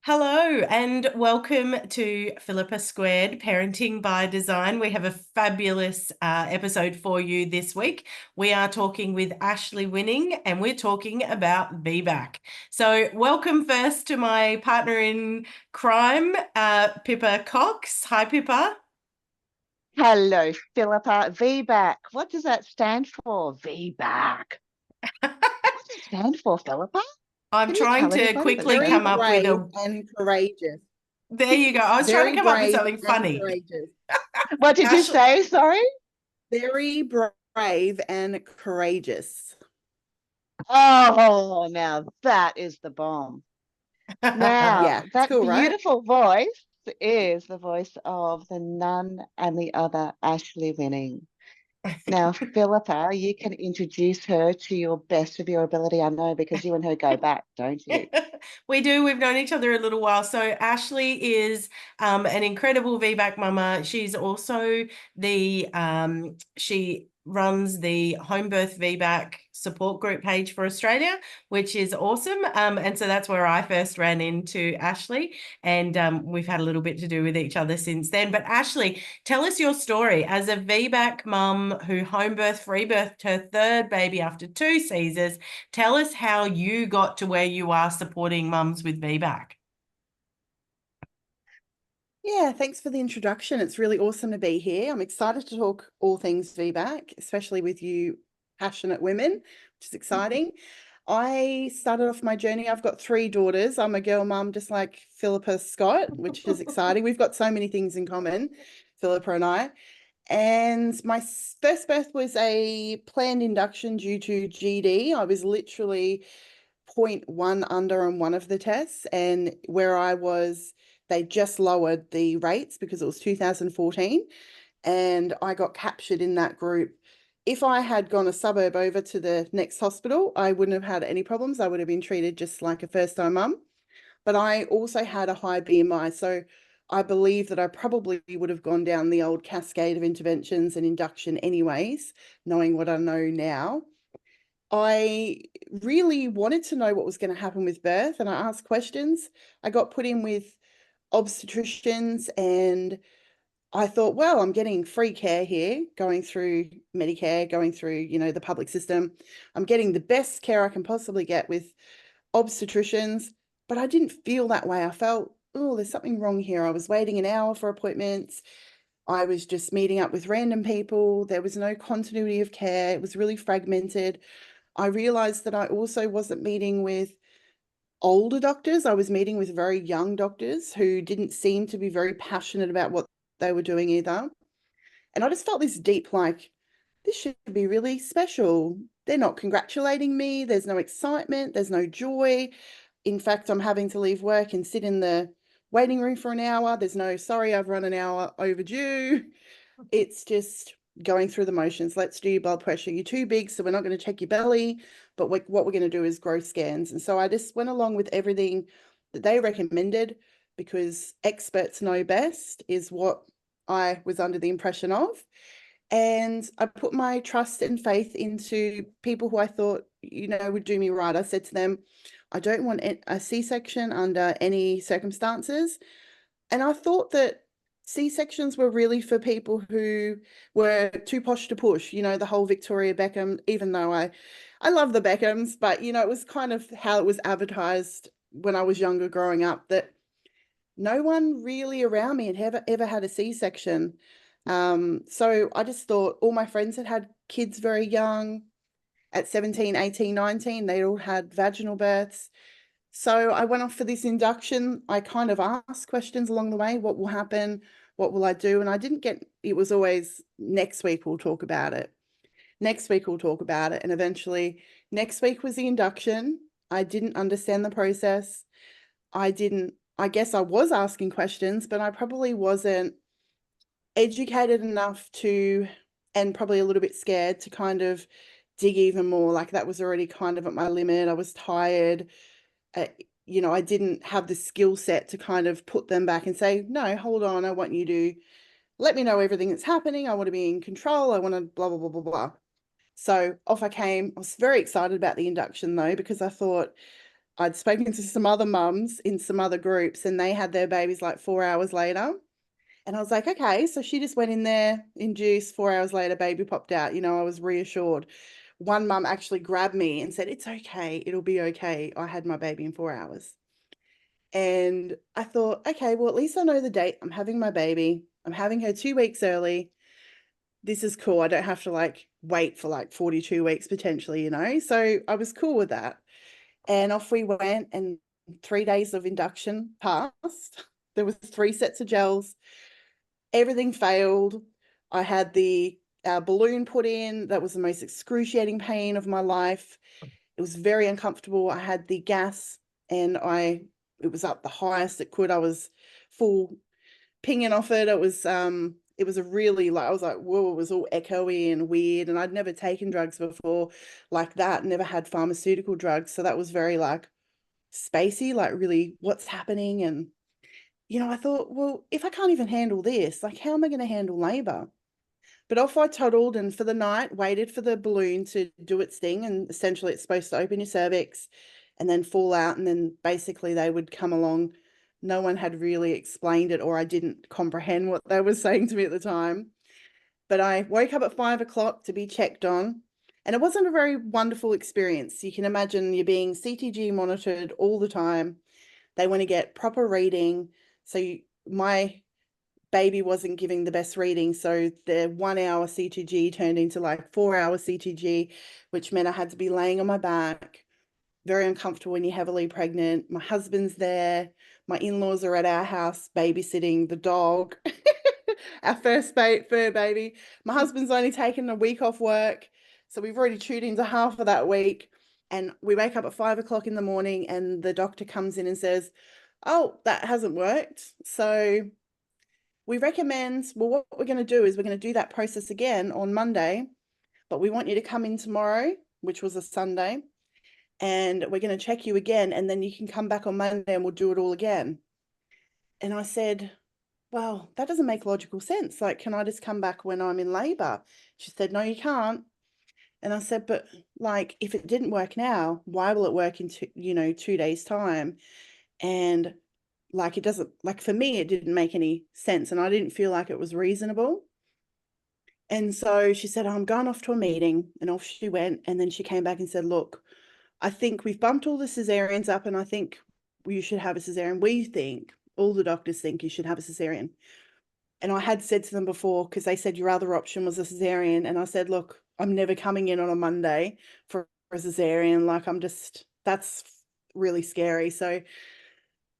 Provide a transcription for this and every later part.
Hello and welcome to Philippa Squared Parenting by Design. We have a fabulous episode for you this week. We are talking with Ashley Winning and we're talking about VBAC. So welcome first to my partner in crime, Pippa Cox. Hi, Pippa. Hello, Philippa. VBAC. What does that stand for? VBAC. What does it stand for, Philippa? I'm Can you trying tell to everybody that's quickly Very come listening? up with brave a. and courageous. There you go. I was trying to Very come up with brave something and funny. courageous. What did you Ashley. say? Sorry? Very brave and courageous. Oh, now that is the bomb. Yeah, Now, it's that cool, right? beautiful voice is the voice of the none and the other Ashley Winning. Now, Philippa, you can introduce her to your best of your ability, I know, because you and her go back, don't you? We do. We've known each other a little while. So Ashley is an incredible VBAC mama. She's also she runs the Homebirth VBAC support group page for Australia, which is awesome. And so that's where I first ran into Ashley, and we've had a little bit to do with each other since then. But Ashley, tell us your story as a VBAC mum who homebirthed, rebirthed her third baby after 2 Caesars. Tell us how you got to where you are supporting mums with VBAC. Yeah, thanks for the introduction. It's really awesome to be here. I'm excited to talk all things VBAC, especially with you passionate women, which is exciting. I started off my journey. I've got 3 daughters. I'm a girl mum, just like Philippa Scott, which is exciting. We've got so many things in common, Philippa and I. And my first birth was a planned induction due to GD. I was literally 0.1 under on one of the tests, and where I was, they just lowered the rates because it was 2014, and I got captured in that group. If I had gone a suburb over to the next hospital, I wouldn't have had any problems. I would have been treated just like a first-time mum. But I also had a high BMI, so I believe that I probably would have gone down the old cascade of interventions and induction anyways, knowing what I know now. I really wanted to know what was going to happen with birth, and I asked questions. I got put in with obstetricians, and I thought, well, I'm getting free care here, going through Medicare, going through, the public system. I'm getting the best care I can possibly get with obstetricians, but I didn't feel that way. I felt, oh, there's something wrong here. I was waiting an hour for appointments. I was just meeting up with random people. There was no continuity of care. It was really fragmented. I realized that I also wasn't meeting with older doctors. I was meeting with very young doctors who didn't seem to be very passionate about what they were doing either. And I just felt this deep, like, this should be really special. They're not congratulating me. There's no excitement. There's no joy. In fact, I'm having to leave work and sit in the waiting room for an hour. There's no, sorry, I've run an hour overdue. It's just going through the motions. Let's do your blood pressure. You're too big, so we're not going to check your belly, but what we're going to do is growth scans. And so I just went along with everything that they recommended because experts know best is what I was under the impression of. And I put my trust and faith into people who I thought, would do me right. I said to them, I don't want a C-section under any circumstances. And I thought that C-sections were really for people who were too posh to push, the whole Victoria Beckham, even though I love the Beckhams, but, it was kind of how it was advertised when I was younger growing up, that no one really around me had ever had a C-section. So I just thought all my friends had had kids very young, at 17, 18, 19, they all had vaginal births. So I went off for this induction. I kind of asked questions along the way. What will happen? What will I do? And I didn't get, it was always next week we'll talk about it. Next week we'll talk about it. And eventually next week was the induction. I didn't understand the process. I guess I was asking questions, but I probably wasn't educated enough to, and probably a little bit scared to kind of dig even more. Like that was already kind of at my limit. I was tired. I didn't have the skill set to kind of put them back and say, no, hold on, I want you to let me know everything that's happening. I want to be in control. I want to blah, blah, blah, blah, blah. So off I came. I was very excited about the induction though, because I thought I'd spoken to some other mums in some other groups, and they had their babies like 4 hours later. And I was like, okay, so she just went in there, induced, 4 hours later, baby popped out. You know, I was reassured. One mum actually grabbed me and said, it's okay, it'll be okay. I had my baby in 4 hours. And I thought, okay, well, at least I know the date I'm having my baby. I'm having her 2 weeks early. This is cool. I don't have to like wait for like 42 weeks potentially, you know? So I was cool with that. And off we went, and 3 days of induction passed. There was 3 sets of gels. Everything failed. I had the balloon put in. That was the most excruciating pain of my life. It was very uncomfortable. I had the gas, and it was up the highest it could. I was full pinging off it. It was a really, like, I was like, whoa, it was all echoey and weird. And I'd never taken drugs before like that, never had pharmaceutical drugs. So that was very like spacey, like really what's happening. And, you know, I thought, well, if I can't even handle this, like, how am I going to handle labor? But off I toddled, and for the night, waited for the balloon to do its thing. And essentially it's supposed to open your cervix and then fall out. And then basically they would come along. No one had really explained it, or I didn't comprehend what they were saying to me at the time. But I woke up at 5 o'clock to be checked on. And it wasn't a very wonderful experience. You can imagine you're being CTG monitored all the time. They want to get proper reading. So my baby wasn't giving the best reading. So the 1 hour CTG turned into like 4 hour CTG, which meant I had to be laying on my back. Very uncomfortable when you're heavily pregnant. My husband's there. My in-laws are at our house babysitting the dog, our first fur baby. My husband's only taken a week off work. So we've already chewed into half of that week. And we wake up at 5 o'clock in the morning, and the doctor comes in and says, oh, that hasn't worked. So we recommend, well, what we're going to do is we're going to do that process again on Monday, but we want you to come in tomorrow, which was a Sunday, and we're going to check you again, and then you can come back on Monday and we'll do it all again. And I said, well, that doesn't make logical sense. Like, can I just come back when I'm in labor? She said, no, you can't. And I said, but like, if it didn't work now, why will it work in 2 days time? And like, it doesn't, like, for me, it didn't make any sense, and I didn't feel like it was reasonable. And so she said, I'm going off to a meeting, and off she went. And then she came back and said, look, I think we've bumped all the cesareans up, and I think you should have a cesarean. We think, all the doctors think you should have a cesarean. And I had said to them before, because they said your other option was a cesarean. And I said, look, I'm never coming in on a Monday for a cesarean. Like, that's really scary. So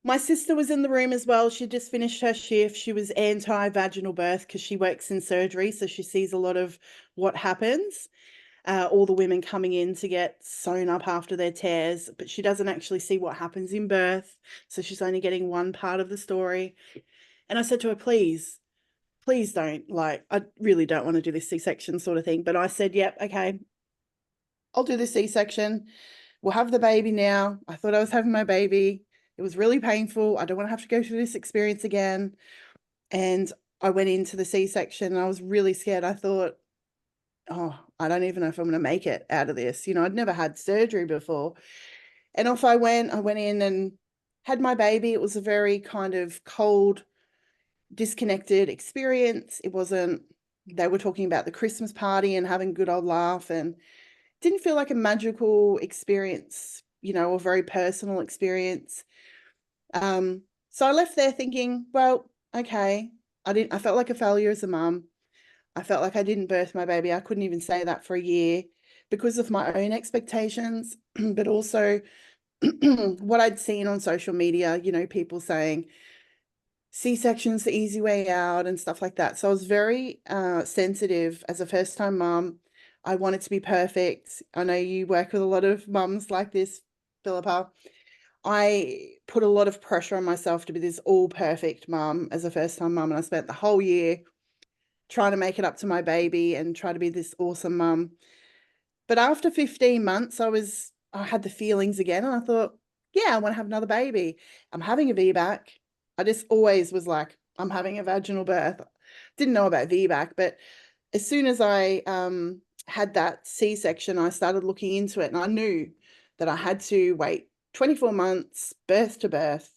my sister was in the room as well. She just finished her shift. She was anti-vaginal birth because she works in surgery. So she sees a lot of what happens. All the women coming in to get sewn up after their tears, but she doesn't actually see what happens in birth. So she's only getting one part of the story. And I said to her, please don't, like, I really don't want to do this C-section sort of thing. But I said, yep, okay, I'll do the C-section. We'll have the baby now. I thought I was having my baby. It was really painful. I don't want to have to go through this experience again. And I went into the C-section, and I was really scared. I thought, oh, I don't even know if I'm going to make it out of this. I'd never had surgery before. And off I went in and had my baby. It was a very kind of cold, disconnected experience. It wasn't, they were talking about the Christmas party and having a good old laugh, and didn't feel like a magical experience, or very personal experience. So I left there thinking, well, okay, I felt like a failure as a mum. I felt like I didn't birth my baby. I couldn't even say that for a year because of my own expectations, but also what I'd seen on social media, people saying C-section's the easy way out and stuff like that. So I was very sensitive as a first-time mum. I wanted to be perfect. I know you work with a lot of mums like this, Philippa. I put a lot of pressure on myself to be this all perfect mum as a first-time mum, and I spent the whole year trying to make it up to my baby and try to be this awesome mum. But after 15 months, I had the feelings again, and I thought, yeah, I want to have another baby. I'm having a VBAC. I just always was like, I'm having a vaginal birth. Didn't know about VBAC, but as soon as I had that C-section, I started looking into it, and I knew that I had to wait 24 months, birth to birth.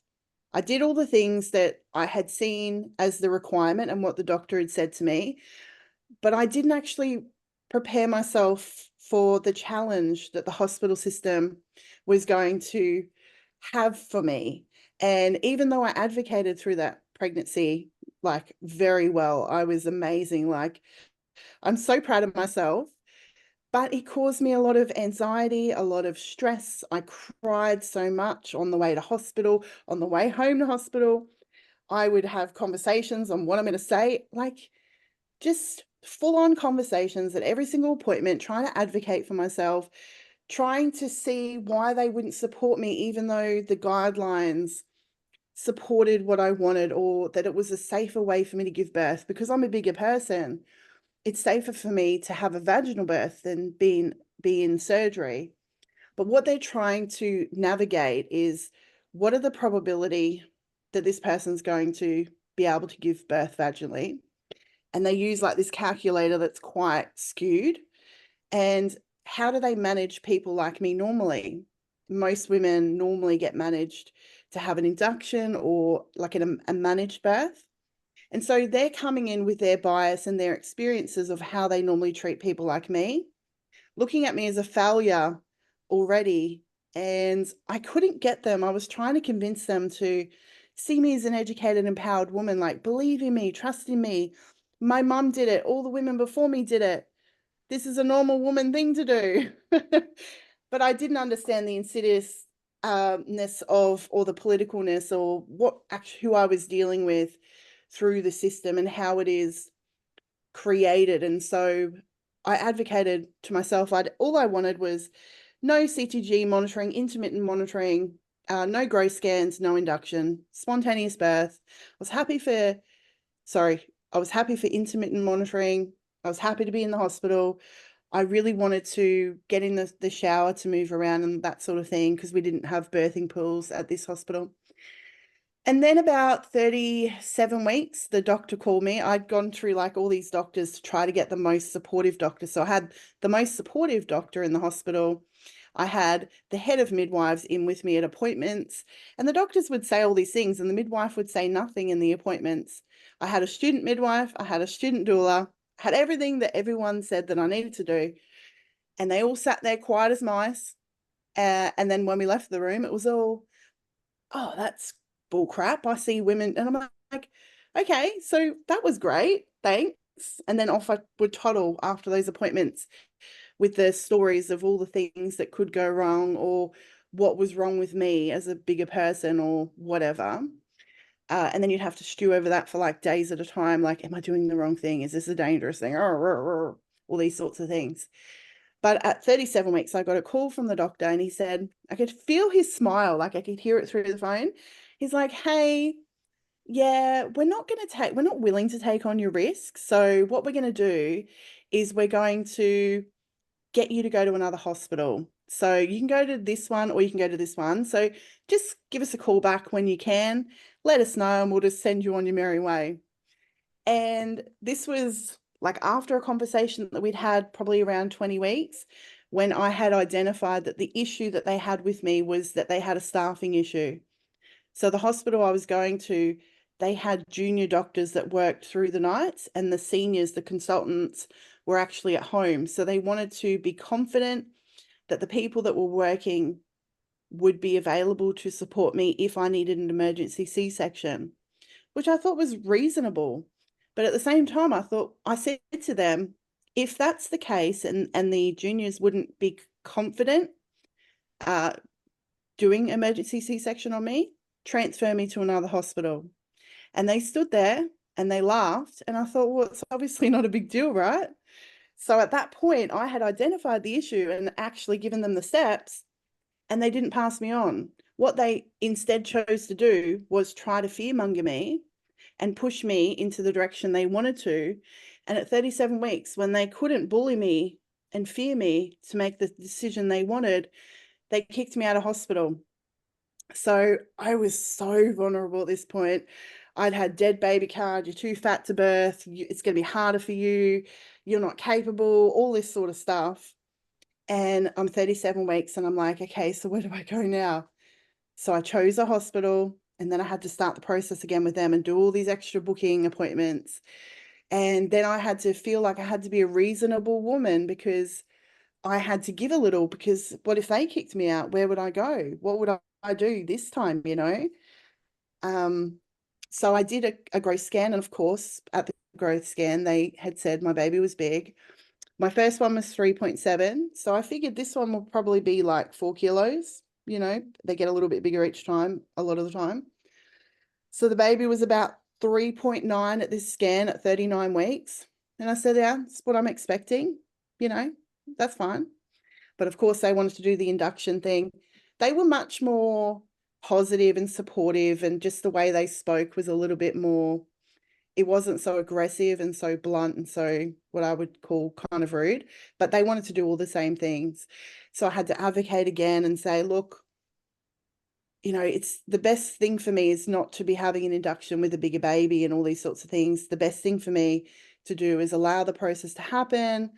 I did all the things that I had seen as the requirement and what the doctor had said to me, but I didn't actually prepare myself for the challenge that the hospital system was going to have for me. And even though I advocated through that pregnancy, like very well, I was amazing. Like, I'm so proud of myself, but it caused me a lot of anxiety, a lot of stress. I cried so much on the way to hospital, on the way home to hospital. I would have conversations on what I'm going to say, like just full on conversations at every single appointment, trying to advocate for myself, trying to see why they wouldn't support me, even though the guidelines supported what I wanted, or that it was a safer way for me to give birth. Because I'm a bigger person, it's safer for me to have a vaginal birth than be in surgery. But what they're trying to navigate is, what are the probability that this person's going to be able to give birth vaginally? And they use like this calculator that's quite skewed. And how do they manage people like me normally? Most women normally get managed to have an induction or like a managed birth. And so they're coming in with their bias and their experiences of how they normally treat people like me, looking at me as a failure already. And I couldn't get them. I was trying to convince them to see me as an educated, empowered woman, like, believe in me, trust in me. My mum did it. All the women before me did it. This is a normal woman thing to do. But I didn't understand the insidiousness of, or the politicalness, or who I was dealing with through the system and how it is created. And so I advocated to myself, all I wanted was no CTG monitoring, intermittent monitoring, no growth scans, no induction, spontaneous birth. I was happy for intermittent monitoring. I was happy to be in the hospital. I really wanted to get in the shower to move around and that sort of thing, because we didn't have birthing pools at this hospital. And then about 37 weeks, the doctor called me. I'd gone through like all these doctors to try to get the most supportive doctor. So I had the most supportive doctor in the hospital. I had the head of midwives in with me at appointments, and the doctors would say all these things and the midwife would say nothing in the appointments. I had a student midwife, I had a student doula, I had everything that everyone said that I needed to do. And they all sat there quiet as mice. And then when we left the room, it was all, oh, that's bull crap. I see women, and I'm like, okay, so that was great, thanks. And then off I would toddle after those appointments with the stories of all the things that could go wrong, or what was wrong with me as a bigger person, or whatever. And then you'd have to stew over that for like days at a time. Like, am I doing the wrong thing? Is this a dangerous thing? All these sorts of things. But at 37 weeks, I got a call from the doctor, and he said, I could feel his smile, like I could hear it through the phone. He's like, hey, yeah, we're not willing to take on your risk. So what we're going to do is we're going to get you to go to another hospital. So you can go to this one or you can go to this one. So just give us a call back when you can. Let us know and we'll just send you on your merry way. And this was like after a conversation that we'd had probably around 20 weeks, when I had identified that the issue that they had with me was that they had a staffing issue. So the hospital I was going to, they had junior doctors that worked through the nights, and the seniors, the consultants, were actually at home. So they wanted to be confident that the people that were working would be available to support me if I needed an emergency C-section, which I thought was reasonable. But at the same time, I said to them, if that's the case and the juniors wouldn't be confident doing emergency C-section on me, transfer me to another hospital. And they stood there and they laughed. And I thought, well, it's obviously not a big deal, right? So at that point, I had identified the issue and actually given them the steps, and they didn't pass me on. What they instead chose to do was try to fearmonger me and push me into the direction they wanted to. And at 37 weeks, when they couldn't bully me and fear me to make the decision they wanted, they kicked me out of hospital. So I was so vulnerable at this point. I'd had dead baby card, you're too fat to birth, it's going to be harder for you, you're not capable, all this sort of stuff. And I'm 37 weeks and I'm like, okay, so where do I go now? So I chose a hospital, and then I had to start the process again with them and do all these extra booking appointments. And then I had to feel like I had to be a reasonable woman, because I had to give a little, because what if they kicked me out? Where would I go? What would I do this time, you know? So I did a growth scan, and of course, at the growth scan, they had said my baby was big. My first one was 3.7. So I figured this one will probably be like 4 kilos. You know, they get a little bit bigger each time, a lot of the time. So the baby was about 3.9 at this scan at 39 weeks. And I said, yeah, that's what I'm expecting. You know, that's fine. But of course, they wanted to do the induction thing. They were much more positive and supportive, and just the way they spoke was a little bit more, it wasn't so aggressive and so blunt and so what I would call kind of rude, but they wanted to do all the same things. So I had to advocate again and say, look, you know, it's the best thing for me is not to be having an induction with a bigger baby and all these sorts of things. The best thing for me to do is allow the process to happen.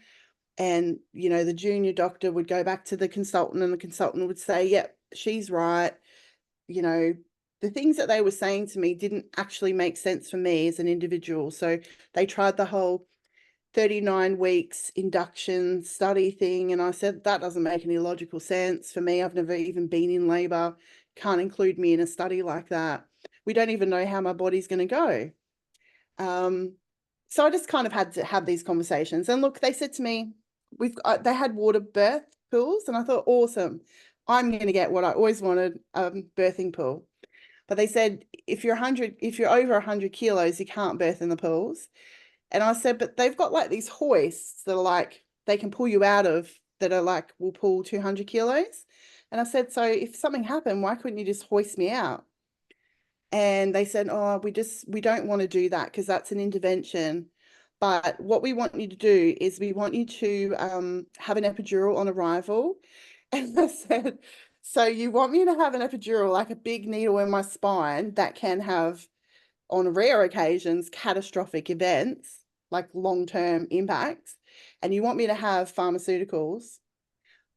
And, you know, the junior doctor would go back to the consultant, and the consultant would say, yep, she's right. You know, the things that they were saying to me didn't actually make sense for me as an individual. So they tried the whole 39 weeks induction study thing. And I said, that doesn't make any logical sense for me. I've never even been in labor. Can't include me in a study like that. We don't even know how my body's going to go. So I just kind of had to have these conversations. And look, they said to me, they had water birth pools, and I thought, awesome. I'm going to get what I always wanted, birthing pool. But they said, if you're over 100 kilos, you can't birth in the pools. And I said, but they've got like these hoists that are like, they can pull you out of, that are like, will pull 200 kilos. And I said, so if something happened, why couldn't you just hoist me out? And they said, oh, we don't want to do that because that's an intervention. But what we want you to do is we want you to have an epidural on arrival. And I said, so you want me to have an epidural, like a big needle in my spine that can have, on rare occasions, catastrophic events, like long-term impacts. And you want me to have pharmaceuticals,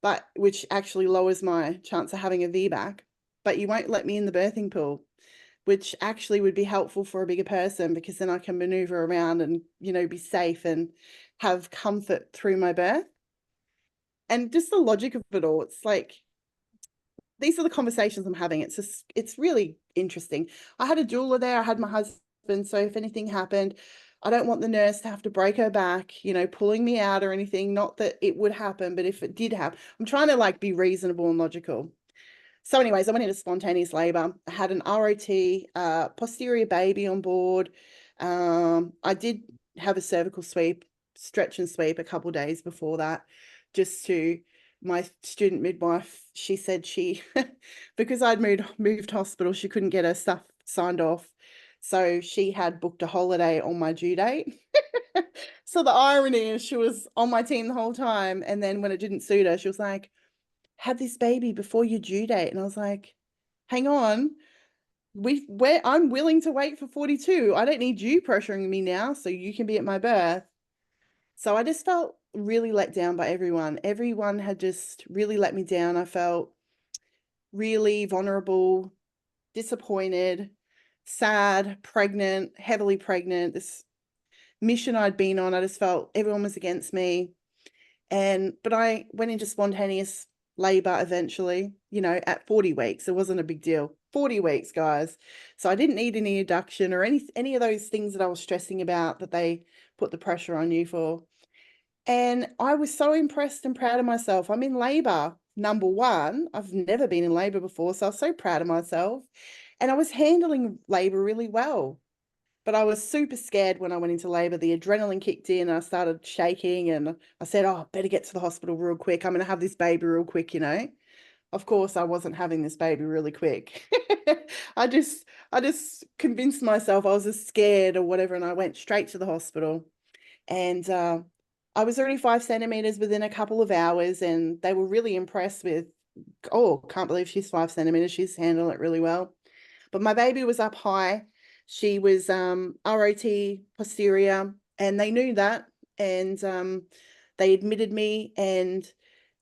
but which actually lowers my chance of having a VBAC, but you won't let me in the birthing pool, which actually would be helpful for a bigger person, because then I can maneuver around and, you know, be safe and have comfort through my birth. And just the logic of it all, it's like, these are the conversations I'm having. It's really interesting. I had a doula there. I had my husband. So if anything happened, I don't want the nurse to have to break her back, you know, pulling me out or anything. Not that it would happen, but if it did happen, I'm trying to like be reasonable and logical. So anyways, I went into spontaneous labor. I had an ROT, posterior baby on board. I did have a cervical sweep, stretch and sweep a couple of days before that, just to, my student midwife, she said she, because I'd moved hospital, she couldn't get her stuff signed off. So she had booked a holiday on my due date. So the irony is she was on my team the whole time. And then when it didn't suit her, she was like, have this baby before your due date. And I was like, hang on, I'm willing to wait for 42. I don't need you pressuring me now so you can be at my birth. So I just felt really let down by everyone. Everyone had just really let me down. I felt really vulnerable, disappointed, sad, pregnant, heavily pregnant. This mission I'd been on, I just felt everyone was against me. But I went into spontaneous labor eventually, you know, at 40 weeks. It wasn't a big deal. 40 weeks, guys. So I didn't need any induction or any of those things that I was stressing about that they put the pressure on you for. And I was so impressed and proud of myself. I'm in labor, number one. I've never been in labor before, so I was so proud of myself. And I was handling labor really well. But I was super scared when I went into labor. The adrenaline kicked in and I started shaking, and I said, oh, I better get to the hospital real quick. I'm going to have this baby real quick, you know. Of course, I wasn't having this baby really quick. I just convinced myself I was just scared or whatever, and I went straight to the hospital. And I was already 5 centimeters within a couple of hours, and they were really impressed with, oh, can't believe she's 5 centimeters. She's handled it really well. But my baby was up high. She was ROT posterior, and they knew that. And they admitted me. And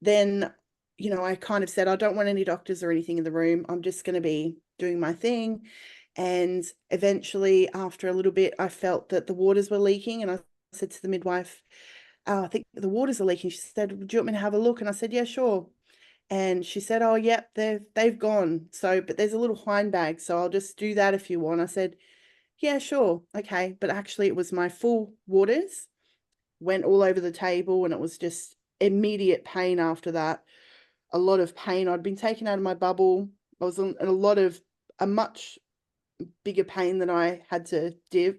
then you know, I kind of said, I don't want any doctors or anything in the room. I'm just going to be doing my thing. And eventually, after a little bit, I felt that the waters were leaking. And I said to the midwife, I think the waters are leaking. She said, do you want me to have a look? And I said, yeah, sure. And she said, oh, yep, they've gone. So, but there's a little hind bag. So I'll just do that if you want. I said, yeah, sure. Okay. But actually, it was my full waters, went all over the table, and it was just immediate pain after that. A lot of pain. I'd been taken out of my bubble. I was in a much bigger pain than I had to deal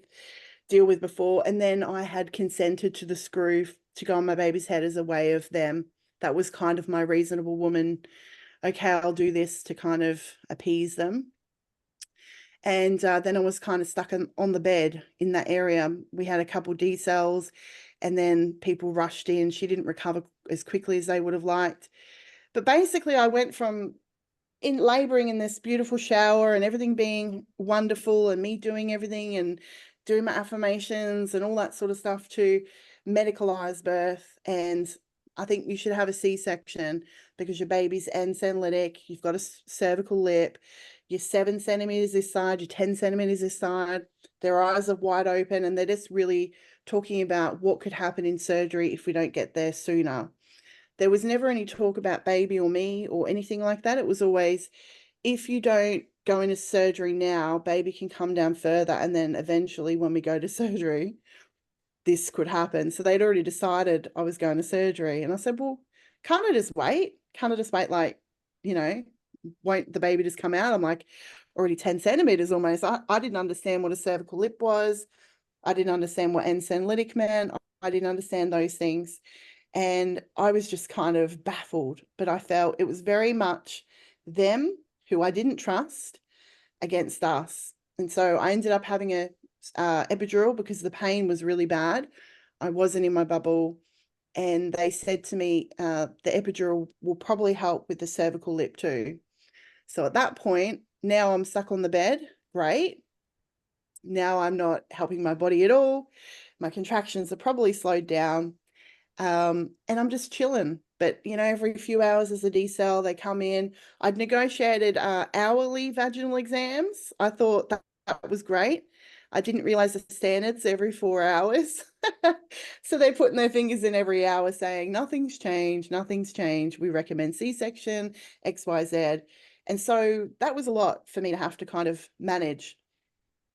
with before. And then I had consented to the screw to go on my baby's head as a way of them. That was kind of my reasonable woman. Okay, I'll do this to kind of appease them. And then I was kind of stuck on the bed in that area. We had a couple D cells, and then people rushed in. She didn't recover as quickly as they would have liked. But basically, I went from laboring in this beautiful shower and everything being wonderful and me doing everything and doing my affirmations and all that sort of stuff to medicalized birth. And I think you should have a C-section because your baby's senolytic, you've got a cervical lip, you're 7 centimeters this side, you're 10 centimeters this side, their eyes are wide open, and they're just really talking about what could happen in surgery if we don't get there sooner. There was never any talk about baby or me or anything like that. It was always, if you don't go into surgery now, baby can come down further. And then eventually when we go to surgery, this could happen. So they'd already decided I was going to surgery. And I said, well, can't I just wait? Can't I just wait, like, you know, won't the baby just come out? I'm like already 10 centimeters almost. I didn't understand what a cervical lip was. I didn't understand what senolytic meant. I didn't understand those things. And I was just kind of baffled, but I felt it was very much them, who I didn't trust, against us. And so I ended up having a epidural because the pain was really bad. I wasn't in my bubble. And they said to me, the epidural will probably help with the cervical lip too. So at that point, now I'm stuck on the bed. Great. Now I'm not helping my body at all. My contractions are probably slowed down. And I'm just chilling. But, you know, every few hours as a D-cell, they come in. I'd negotiated hourly vaginal exams. I thought that was great. I didn't realize the standards every 4 hours. So they're putting their fingers in every hour saying, nothing's changed, nothing's changed. We recommend C-section, XYZ. And so that was a lot for me to have to kind of manage.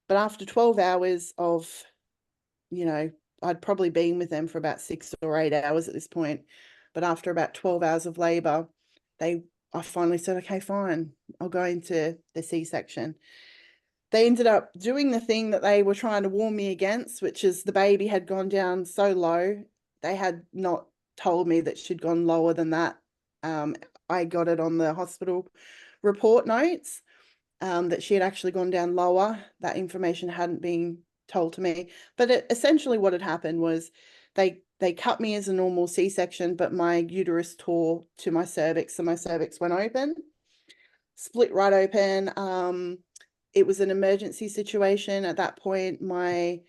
But after 12 hours of, you know, I'd probably been with them for about 6 or 8 hours at this point. But after about 12 hours of labor, I finally said, okay, fine, I'll go into the C-section. They ended up doing the thing that they were trying to warn me against, which is the baby had gone down so low. They had not told me that she'd gone lower than that. I got it on the hospital report notes that she had actually gone down lower. That information hadn't been told to me. But essentially what had happened was they cut me as a normal C-section, but my uterus tore to my cervix, so my cervix went open, split right open. It was an emergency situation. At that point, my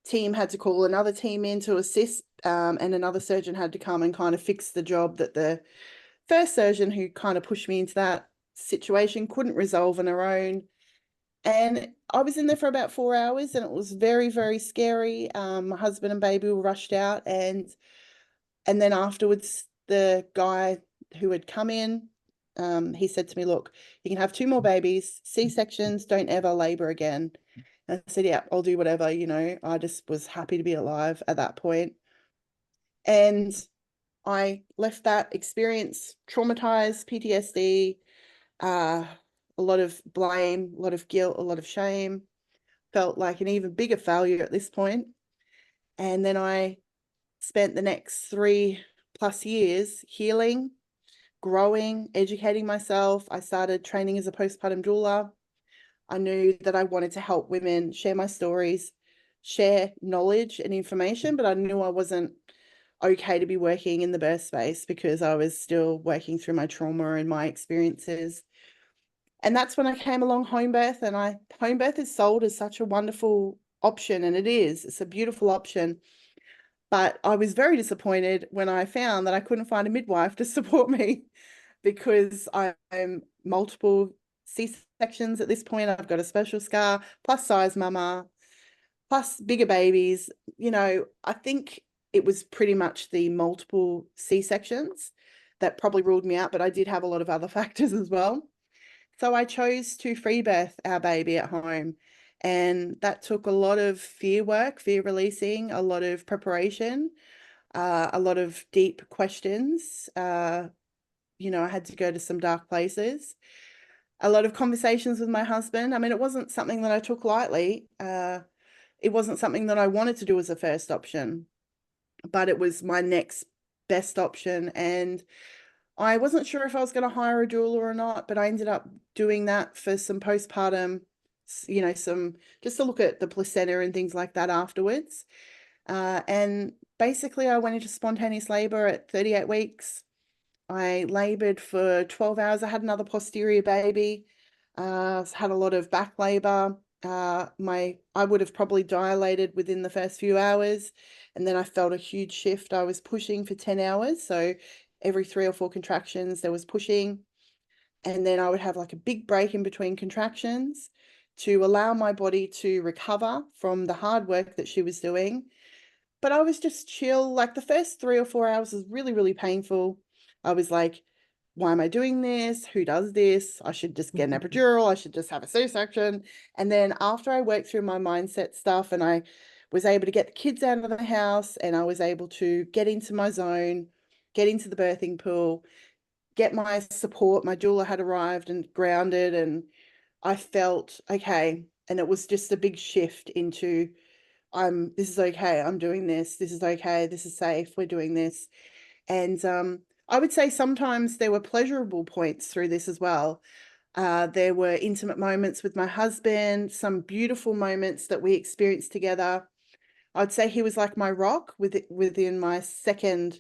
team had to call another team in to assist, and another surgeon had to come and kind of fix the job that the first surgeon who kind of pushed me into that situation couldn't resolve on her own. And I was in there for about 4 hours, and it was very, very scary. My husband and baby were rushed out, and then afterwards, the guy who had come in, he said to me, look, you can have 2 more babies, C-sections, don't ever labor again. And I said, yeah, I'll do whatever, you know. I just was happy to be alive at that point. And I left that experience traumatized, PTSD, a lot of blame, a lot of guilt, a lot of shame, felt like an even bigger failure at this point. And then I spent the next 3+ years healing, growing, educating myself. I started training as a postpartum doula. I knew that I wanted to help women share my stories, share knowledge and information, but I knew I wasn't okay to be working in the birth space because I was still working through my trauma and my experiences. And that's when I came along Homebirth, and Homebirth is sold as such a wonderful option, and it is. It's a beautiful option. But I was very disappointed when I found that I couldn't find a midwife to support me, because I'm multiple C-sections at this point. I've got a special scar, plus size mama, plus bigger babies. You know, I think it was pretty much the multiple C-sections that probably ruled me out, but I did have a lot of other factors as well. So I chose to free birth our baby at home. And that took a lot of fear work, fear releasing, a lot of preparation, a lot of deep questions. You know, I had to go to some dark places, a lot of conversations with my husband. I mean, it wasn't something that I took lightly. It wasn't something that I wanted to do as a first option, but it was my next best option. And I wasn't sure if I was going to hire a doula or not, but I ended up doing that for some postpartum, you know, just to look at the placenta and things like that afterwards. And basically I went into spontaneous labor at 38 weeks. I labored for 12 hours. I had another posterior baby, had a lot of back labor. I would have probably dilated within the first few hours, and then I felt a huge shift. I was pushing for 10 hours. So every 3 or 4 contractions, there was pushing. And then I would have like a big break in between contractions to allow my body to recover from the hard work that she was doing. But I was just chill. Like the first 3 or 4 hours was really, really painful. I was like, why am I doing this? Who does this? I should just get an epidural. I should just have a C-section. And then after I worked through my mindset stuff and I was able to get the kids out of the house and I was able to get into my zone, get into the birthing pool, get my support. My doula had arrived and grounded, and I felt okay. And it was just a big shift into, this is okay. I'm doing this. This is okay. This is safe. We're doing this. And I would say sometimes there were pleasurable points through this as well. There were intimate moments with my husband, some beautiful moments that we experienced together. I'd say he was like my rock within my second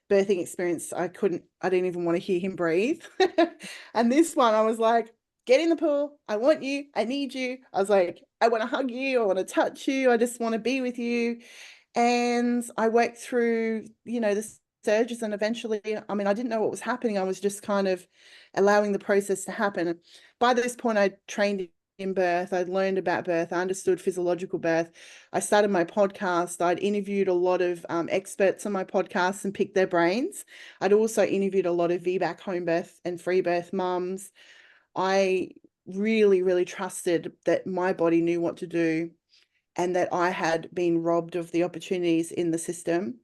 birthing experience. I didn't even want to hear him breathe. And this one, I was like, get in the pool. I want you. I need you. I was like, I want to hug you. I want to touch you. I just want to be with you. And I worked through, you know, the surges, and eventually, I mean, I didn't know what was happening. I was just kind of allowing the process to happen. By this point, I trained in birth. I'd learned about birth. I understood physiological birth. I started my podcast. I'd interviewed a lot of experts on my podcast and picked their brains. I'd also interviewed a lot of VBAC home birth and free birth mums. I really, really trusted that my body knew what to do and that I had been robbed of the opportunities in the system.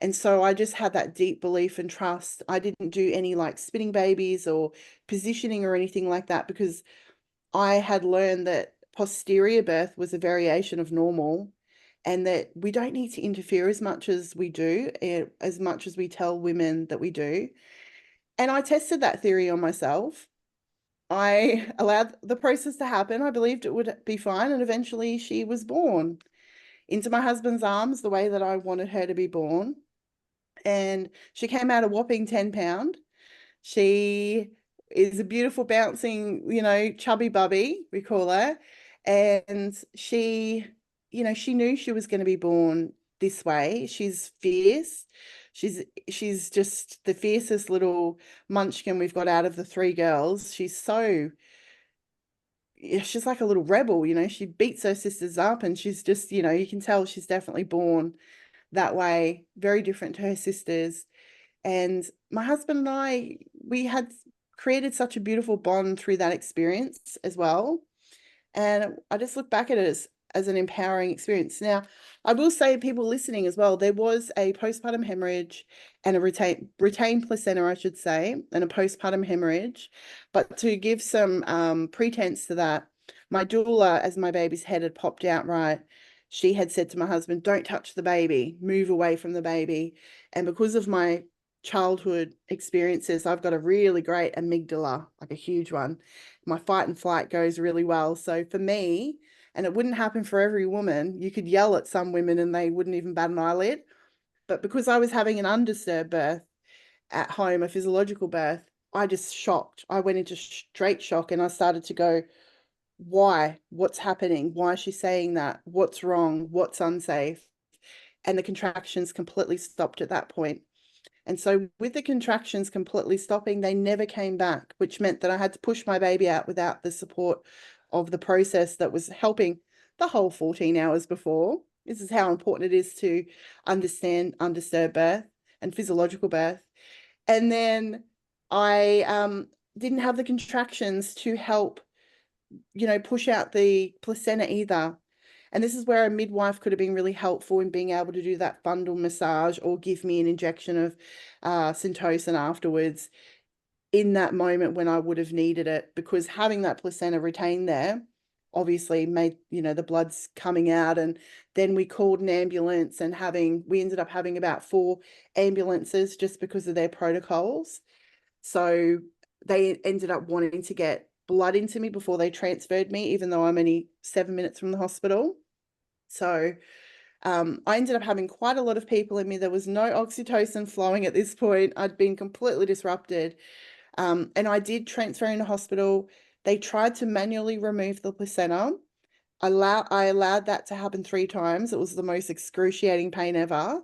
And so I just had that deep belief and trust. I didn't do any like spinning babies or positioning or anything like that, because I had learned that posterior birth was a variation of normal, and that we don't need to interfere as much as we do, as much as we tell women that we do. And I tested that theory on myself. I allowed the process to happen. I believed it would be fine. And eventually she was born into my husband's arms the way that I wanted her to be born. And she came out a whopping 10 pound. She is a beautiful bouncing, you know, chubby bubby, we call her. And she, you know, she knew she was going to be born this way. She's fierce. She's just the fiercest little munchkin we've got out of the 3 girls. She's like a little rebel, you know. She beats her sisters up, and she's just, you know, you can tell she's definitely born that way, very different to her sisters. And my husband and I, we had created such a beautiful bond through that experience as well. And I just look back at it as an empowering experience. Now, I will say, people listening as well, there was a postpartum hemorrhage and a retained placenta, I should say, and a postpartum hemorrhage. But to give some pretense to that, my doula, as my baby's head had popped out right, she had said to my husband, don't touch the baby, move away from the baby. And because of my childhood experiences, I've got a really great amygdala, like a huge one. My fight and flight goes really well. So for me, and it wouldn't happen for every woman, you could yell at some women and they wouldn't even bat an eyelid. But because I was having an undisturbed birth at home, a physiological birth, I just shocked. I went into straight shock, and I started to go, why? What's happening? Why is she saying that? What's wrong? What's unsafe? and the contractions completely stopped at that point. And so with the contractions completely stopping, they never came back, which meant that I had to push my baby out without the support of the process that was helping the whole 14 hours before. This is how important it is to understand undisturbed birth and physiological birth. And then I didn't have the contractions to help, push out the placenta either. And this is where a midwife could have been really helpful in being able to do that fundal massage or give me an injection of Syntocin afterwards in that moment when I would have needed it, because having that placenta retained there obviously made, the blood's coming out. And then we called an ambulance, and we ended up having about 4 ambulances just because of their protocols. So they ended up wanting to get blood into me before they transferred me, even though I'm only 7 minutes from the hospital. So I ended up having quite a lot of people in me. There was no oxytocin flowing at this point. I'd been completely disrupted. And I did transfer into hospital. They tried to manually remove the placenta. I allowed that to happen 3 times. It was the most excruciating pain ever.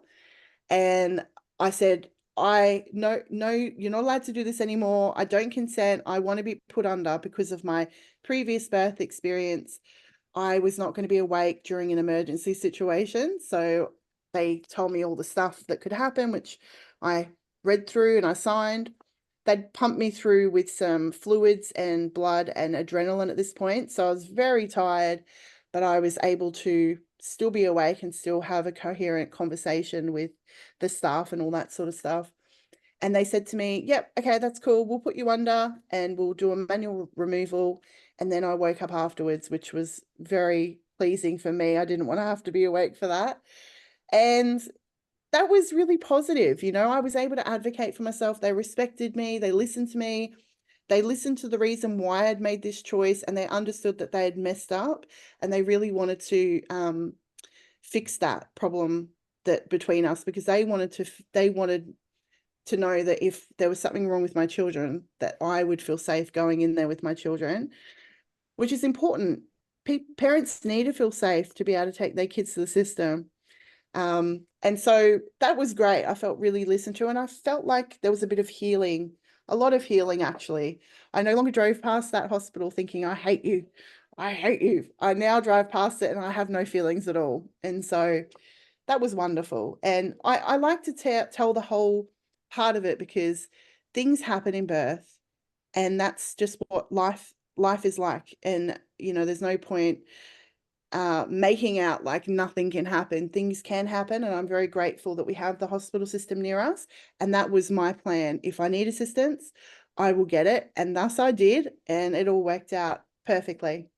And I said, no, you're not allowed to do this anymore. I don't consent. I want to be put under because of my previous birth experience. I was not going to be awake during an emergency situation. So they told me all the stuff that could happen, which I read through and I signed. They'd pumped me through with some fluids and blood and adrenaline at this point. So I was very tired, but I was able to still be awake and still have a coherent conversation with the staff and all that sort of stuff. And they said to me, yep, okay, that's cool. We'll put you under and we'll do a manual removal. And then I woke up afterwards, which was very pleasing for me. I didn't want to have to be awake for that. And that was really positive. I was able to advocate for myself. They respected me. They listened to me. They listened to the reason why I'd made this choice, and they understood that they had messed up, and they really wanted to fix that problem that between us, because they wanted to know that if there was something wrong with my children, that I would feel safe going in there with my children, which is important. Parents need to feel safe to be able to take their kids to the system. And so that was great. I felt really listened to, and I felt like there was a bit of healing, a lot of healing, actually. I no longer drove past that hospital thinking, I hate you. I hate you. I now drive past it and I have no feelings at all. And so that was wonderful. And I like to tell the whole part of it, because things happen in birth, and that's just what life is like. And, there's no point making out like nothing can happen. Things can happen, and I'm very grateful that we have the hospital system near us. And that was my plan. If I need assistance, I will get it. And thus I did, and it all worked out perfectly.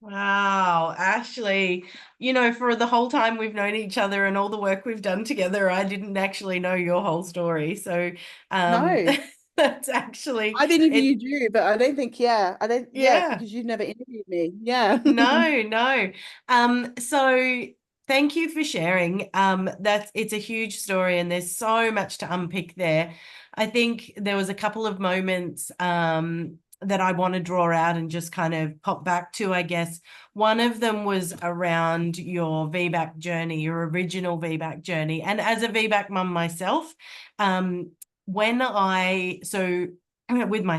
Wow, Ashley, for the whole time we've known each other and all the work we've done together, I didn't actually know your whole story. So No. that's actually I've interviewed you, but I don't think, because you've never interviewed me. Yeah. No. So thank you for sharing. It's a huge story, and there's so much to unpick there. I think there was a couple of moments that I want to draw out and just kind of pop back to, I guess. One of them was around your VBAC journey, your original VBAC journey. And as a VBAC mum myself, with my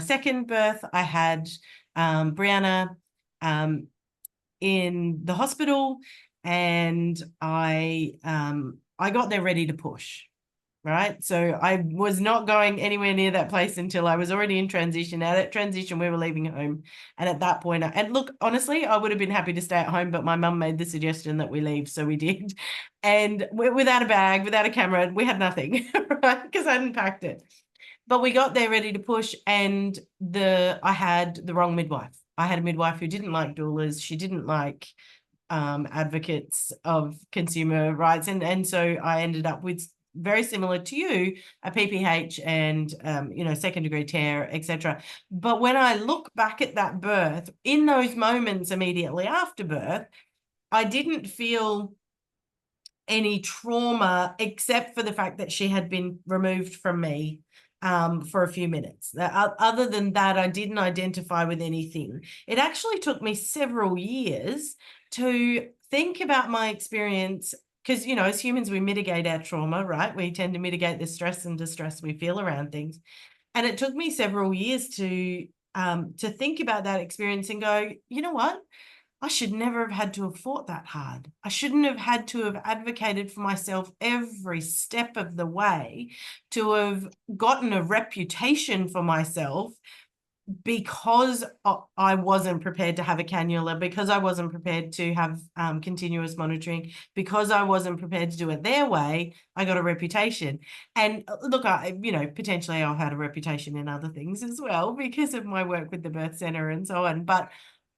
second birth, I had Brianna in the hospital, and I got there ready to push. Right. So I was not going anywhere near that place until I was already in transition. Now that transition, we were leaving home. And at that point, and look, honestly, I would have been happy to stay at home, but my mum made the suggestion that we leave. So we did. And without a bag, without a camera, we had nothing, right? Because I hadn't packed it. But we got there ready to push, and I had the wrong midwife. I had a midwife who didn't like doulas. She didn't like advocates of consumer rights. And so I ended up with, very similar to you, a PPH and, second degree tear, etc. But when I look back at that birth, in those moments immediately after birth, I didn't feel any trauma except for the fact that she had been removed from me for a few minutes. Other than that, I didn't identify with anything. It actually took me several years to think about my experience because, you know, as humans, we mitigate our trauma, right? We tend to mitigate the stress and distress we feel around things. And it took me several years to think about that experience and go, you know what? I should never have had to have fought that hard. I shouldn't have had to have advocated for myself every step of the way, to have gotten a reputation for myself because I wasn't prepared to have a cannula, because I wasn't prepared to have continuous monitoring, because I wasn't prepared to do it their way. I got a reputation. And look, you know, potentially I've had a reputation in other things as well because of my work with the birth center and so on. But,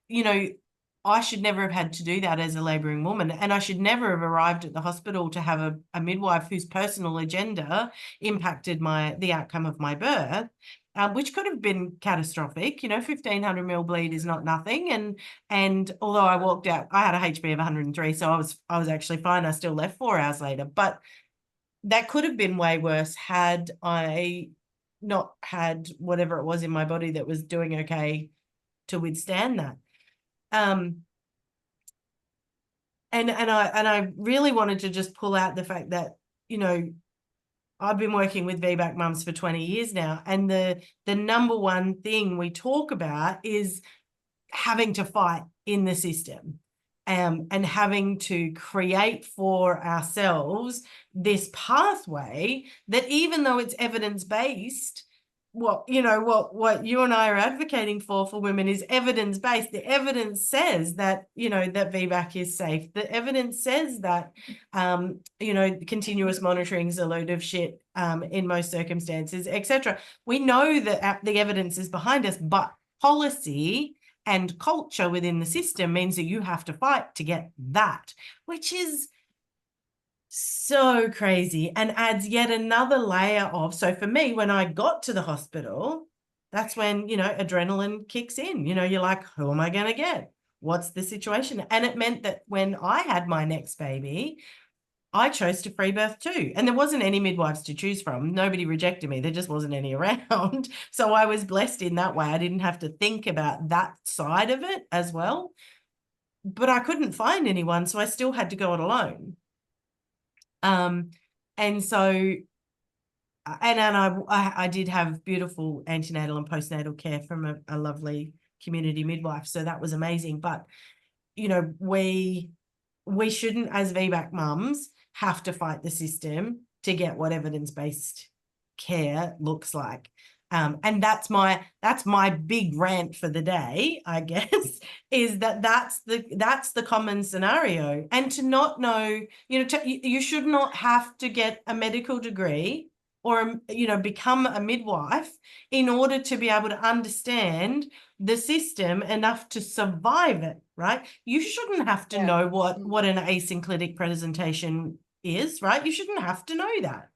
you know, I should never have had to do that as a labouring woman, and I should never have arrived at the hospital to have a midwife whose personal agenda impacted the outcome of my birth, which could have been catastrophic. You know, 1,500 mil bleed is not nothing, and although I walked out, I had a HB of 103, so I was actually fine. I still left 4 hours later, but that could have been way worse had I not had whatever it was in my body that was doing okay to withstand that. And I really wanted to just pull out the fact that, you know, I've been working with VBAC mums for 20 years now, and the number one thing we talk about is having to fight in the system, and having to create for ourselves this pathway that, even though it's evidence-based, what you and I are advocating for women is evidence-based. The evidence says that, you know, that VBAC is safe. The evidence says that, you know, continuous monitoring is a load of shit in most circumstances, etc. We know that the evidence is behind us, but policy and culture within the system means that you have to fight to get that, which is so crazy and adds yet another layer of, so for me, when I got to the hospital, that's when, you know, adrenaline kicks in. You know, you're like, who am I going to get? What's the situation? And it meant that when I had my next baby, I chose to free birth too. And there wasn't any midwives to choose from. Nobody rejected me. There just wasn't any around. So I was blessed in that way. I didn't have to think about that side of it as well. But I couldn't find anyone, so I still had to go it alone. And so, and I did have beautiful antenatal and postnatal care from a lovely community midwife. So that was amazing. But, you know, we shouldn't, as VBAC mums, have to fight the system to get what evidence-based care looks like. And that's my big rant for the day, I guess, is that's the common scenario. And to not know, you know, you should not have to get a medical degree or, you know, become a midwife in order to be able to understand the system enough to survive it, right? You shouldn't have to know what an asynclitic presentation is, right? You shouldn't have to know that.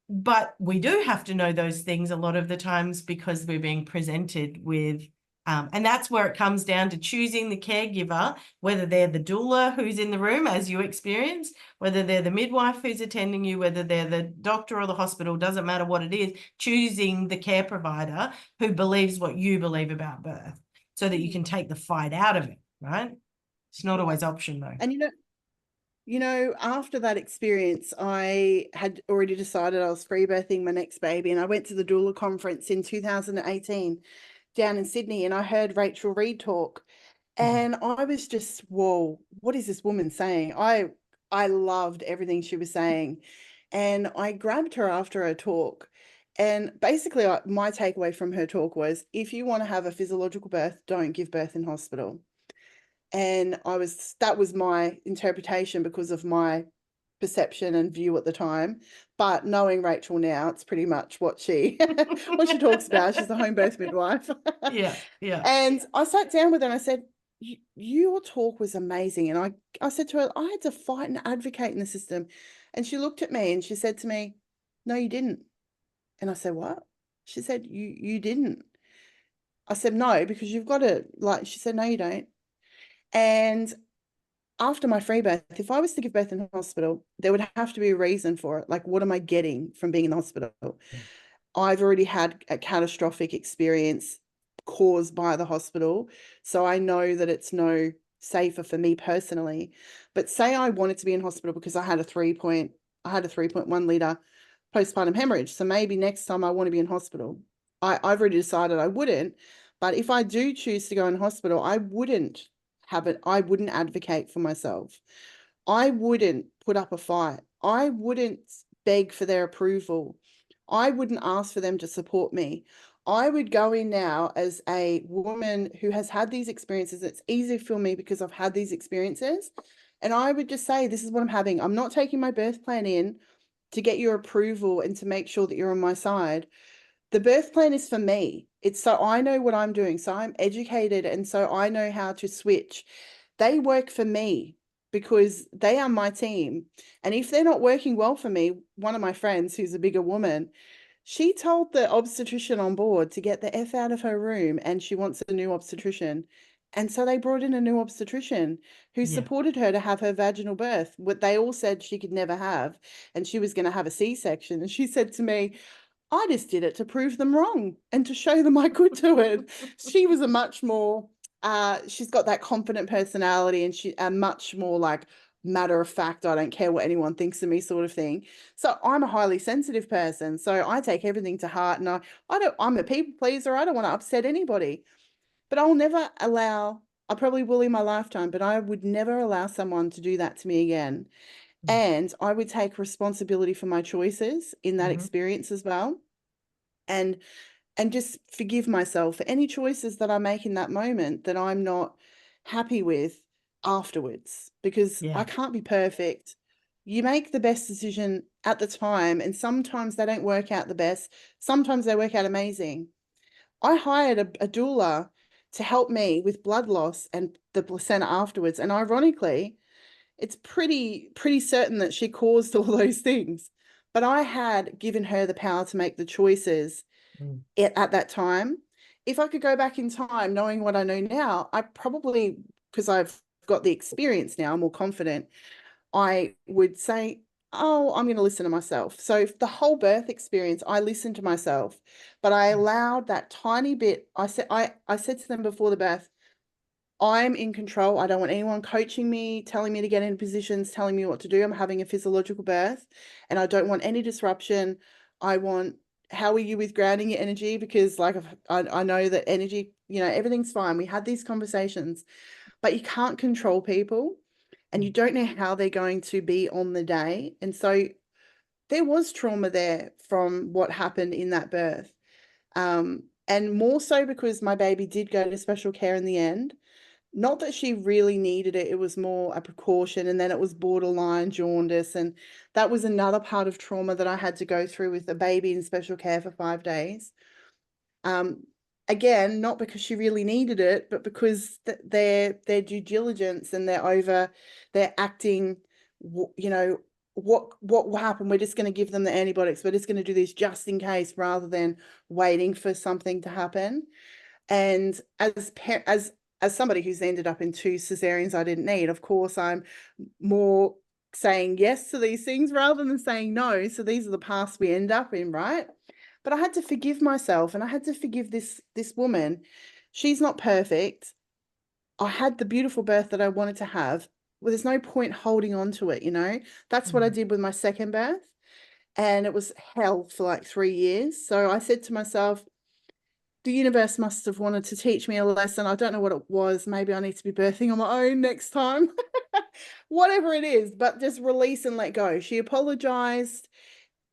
But we do have to know those things a lot of the times because we're being presented with, and that's where it comes down to choosing the caregiver, whether they're the doula who's in the room as you experience, whether they're the midwife who's attending you, whether they're the doctor or the hospital, doesn't matter what it is, choosing the care provider who believes what you believe about birth so that you can take the fight out of it, right? It's not always option though. And you know, after that experience, I had already decided I was free birthing my next baby, and I went to the doula conference in 2018 down in Sydney, and I heard Rachel Reed talk, and I was just, whoa, what is this woman saying? I loved everything she was saying, and I grabbed her after her talk, and basically my takeaway from her talk was, if you want to have a physiological birth, don't give birth in hospital. And that was my interpretation because of my perception and view at the time. But knowing Rachel now, it's pretty much what she talks about. She's a home birth midwife. Yeah. And I sat down with her and I said, your talk was amazing. And I said to her, I had to fight and advocate in the system. And she looked at me and she said to me, no, you didn't. And I said, what? She said, you didn't. I said, no, because you've got to, like, she said, no, you don't. And after my free birth, if I was to give birth in hospital, there would have to be a reason for it. Like, what am I getting from being in the hospital? I've already had a catastrophic experience caused by the hospital. So I know that it's no safer for me personally. But say I wanted to be in hospital because I had a 3.1 litre postpartum hemorrhage. So maybe next time I want to be in hospital. I've already decided I wouldn't. But if I do choose to go in hospital, I wouldn't advocate for myself. I wouldn't put up a fight. I wouldn't beg for their approval. I wouldn't ask for them to support me. I would go in now as a woman who has had these experiences. It's easy for me because I've had these experiences. And I would just say, this is what I'm having. I'm not taking my birth plan in to get your approval and to make sure that you're on my side. The birth plan is for me. It's so I know what I'm doing. So I'm educated, and so I know how to switch. They work for me because they are my team. And if they're not working well for me, one of my friends who's a bigger woman, she told the obstetrician on board to get the F out of her room, and she wants a new obstetrician. And so they brought in a new obstetrician who supported her to have her vaginal birth, what they all said she could never have. And she was going to have a C-section. And she said to me, I just did it to prove them wrong and to show them I could do it. She was a much more, she's got that confident personality, and she much more like matter of fact, I don't care what anyone thinks of me sort of thing. So I'm a highly sensitive person. So I take everything to heart, and I'm a people pleaser. I don't want to upset anybody, but I'll never allow, I probably will in my lifetime, but I would never allow someone to do that to me again. And I would take responsibility for my choices in that experience as well. And just forgive myself for any choices that I make in that moment that I'm not happy with afterwards, because I can't be perfect. You make the best decision at the time, and sometimes they don't work out the best. Sometimes they work out amazing. I hired a doula to help me with blood loss and the placenta afterwards. And ironically, it's pretty certain that she caused all those things. But I had given her the power to make the choices at that time. If I could go back in time, knowing what I know now, I probably, because I've got the experience now, I'm more confident, I would say, oh, I'm going to listen to myself. So the whole birth experience, I listened to myself, but I allowed that tiny bit. I said to them before the birth, I'm in control. I don't want anyone coaching me, telling me to get in positions, telling me what to do. I'm having a physiological birth, and I don't want any disruption. I want, how are you with grounding your energy? Because like I know that energy, everything's fine. We had these conversations, but you can't control people, and you don't know how they're going to be on the day. And so there was trauma there from what happened in that birth. And more so because my baby did go to special care in the end. Not that she really needed it, it was more a precaution, and then it was borderline jaundice, and that was another part of trauma that I had to go through with a baby in special care for 5 days. Again, not because she really needed it, but because their due diligence and they're acting, what will happen? We're just going to give them the antibiotics. We're just going to do this just in case, rather than waiting for something to happen. And as somebody who's ended up in 2 cesareans I didn't need, of course, I'm more saying yes to these things rather than saying no. So these are the paths we end up in, right? But I had to forgive myself, and I had to forgive this woman. She's not perfect. I had the beautiful birth that I wanted to have. Well, there's no point holding on to it, That's what I did with my second birth. And it was hell for like 3 years. So I said to myself, the universe must have wanted to teach me a lesson. I don't know what it was. Maybe I need to be birthing on my own next time. Whatever it is, but just release and let go. She apologized.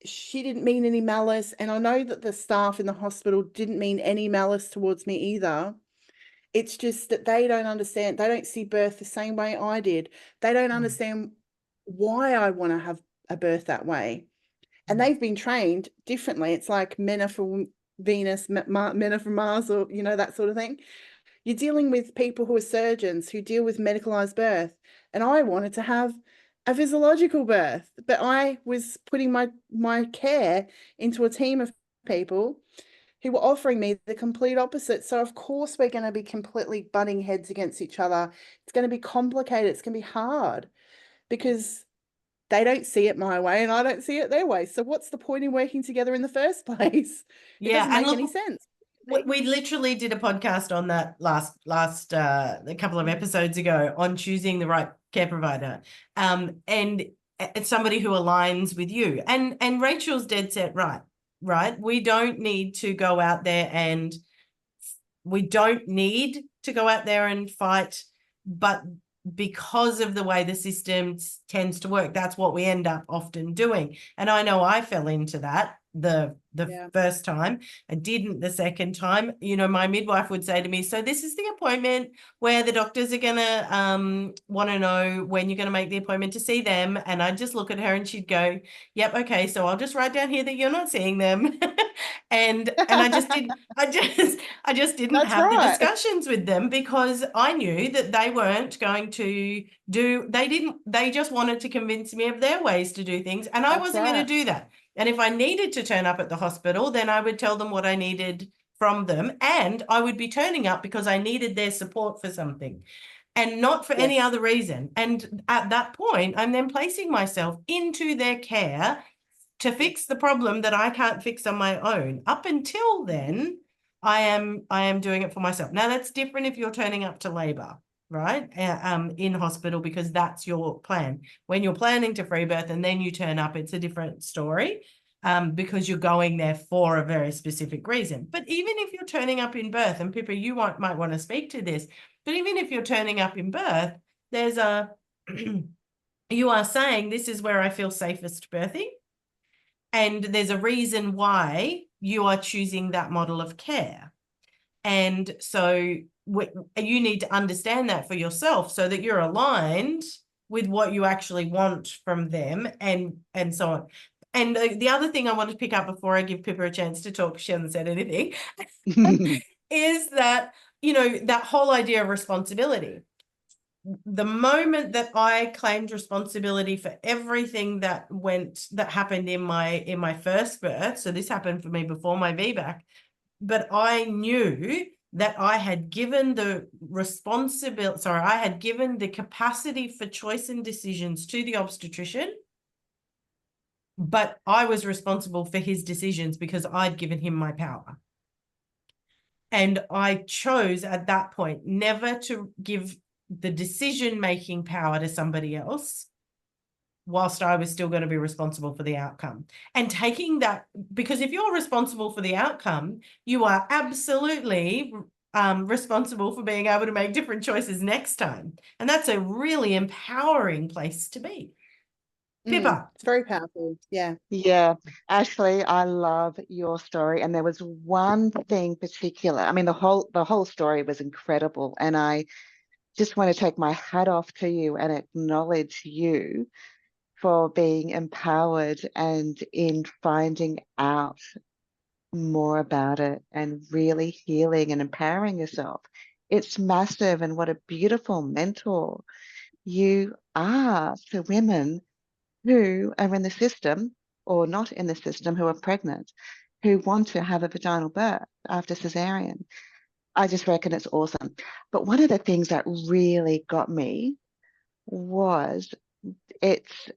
She didn't mean any malice. And I know that the staff in the hospital didn't mean any malice towards me either. It's just that they don't understand. They don't see birth the same way I did. They don't understand why I want to have a birth that way. And they've been trained differently. It's like men are for Venus, men are from Mars, or, that sort of thing. You're dealing with people who are surgeons who deal with medicalized birth. And I wanted to have a physiological birth, but I was putting my care into a team of people who were offering me the complete opposite. So of course we're going to be completely butting heads against each other. It's going to be complicated. It's going to be hard because they don't see it my way and I don't see it their way. So what's the point in working together in the first place? It doesn't make any sense. We literally did a podcast on that last a couple of episodes ago on choosing the right care provider, and it's somebody who aligns with you. And Rachel's dead set right. We don't need to go out there and fight, but because of the way the system tends to work, that's what we end up often doing. And I know I fell into that the first time. I didn't the second time. You know, my midwife would say to me, so this is the appointment where the doctors are gonna want to know when you're going to make the appointment to see them. And I'd just look at her and she'd go, yep, okay, so I'll just write down here that you're not seeing them. and I just didn't That's have the right. discussions with them, because I knew that they weren't going to they just wanted to convince me of their ways to do things, and I That's wasn't going right. to do that. And if I needed to turn up at the hospital, then I would tell them what I needed from them, and I would be turning up because I needed their support for something and not for any Yes. other reason. And at that point, I'm then placing myself into their care to fix the problem that I can't fix on my own. Up until then, I am doing it for myself. Now, that's different if you're turning up to labor, right? In hospital, because that's your plan. When you're planning to free birth and then you turn up, it's a different story, because you're going there for a very specific reason. But even if you're turning up in birth, and Pippa, you might want to speak to this, but even if you're turning up in birth, there's you are saying, this is where I feel safest birthing. And there's a reason why you are choosing that model of care. And so you need to understand that for yourself so that you're aligned with what you actually want from them, and so on. And the other thing I want to pick up before I give Pippa a chance to talk, she hasn't said anything, is that, you know, that whole idea of responsibility. The moment that I claimed responsibility for everything that happened in my first birth, so this happened for me before my VBAC, but I knew that I had given the capacity for choice and decisions to the obstetrician, but I was responsible for his decisions because I'd given him my power. And I chose at that point never to give the decision-making power to somebody else whilst I was still going to be responsible for the outcome. And taking that, because if you're responsible for the outcome, you are absolutely responsible for being able to make different choices next time. And that's a really empowering place to be. Pippa. It's very powerful. Yeah. Yeah, Ashley, I love your story. And there was one thing particular. I mean, the whole story was incredible. And I just want to take my hat off to you and acknowledge you for being empowered and in finding out more about it and really healing and empowering yourself. It's massive, and what a beautiful mentor you are to women who are in the system or not in the system, who are pregnant, who want to have a vaginal birth after cesarean. I just reckon it's awesome. But one of the things that really got me was its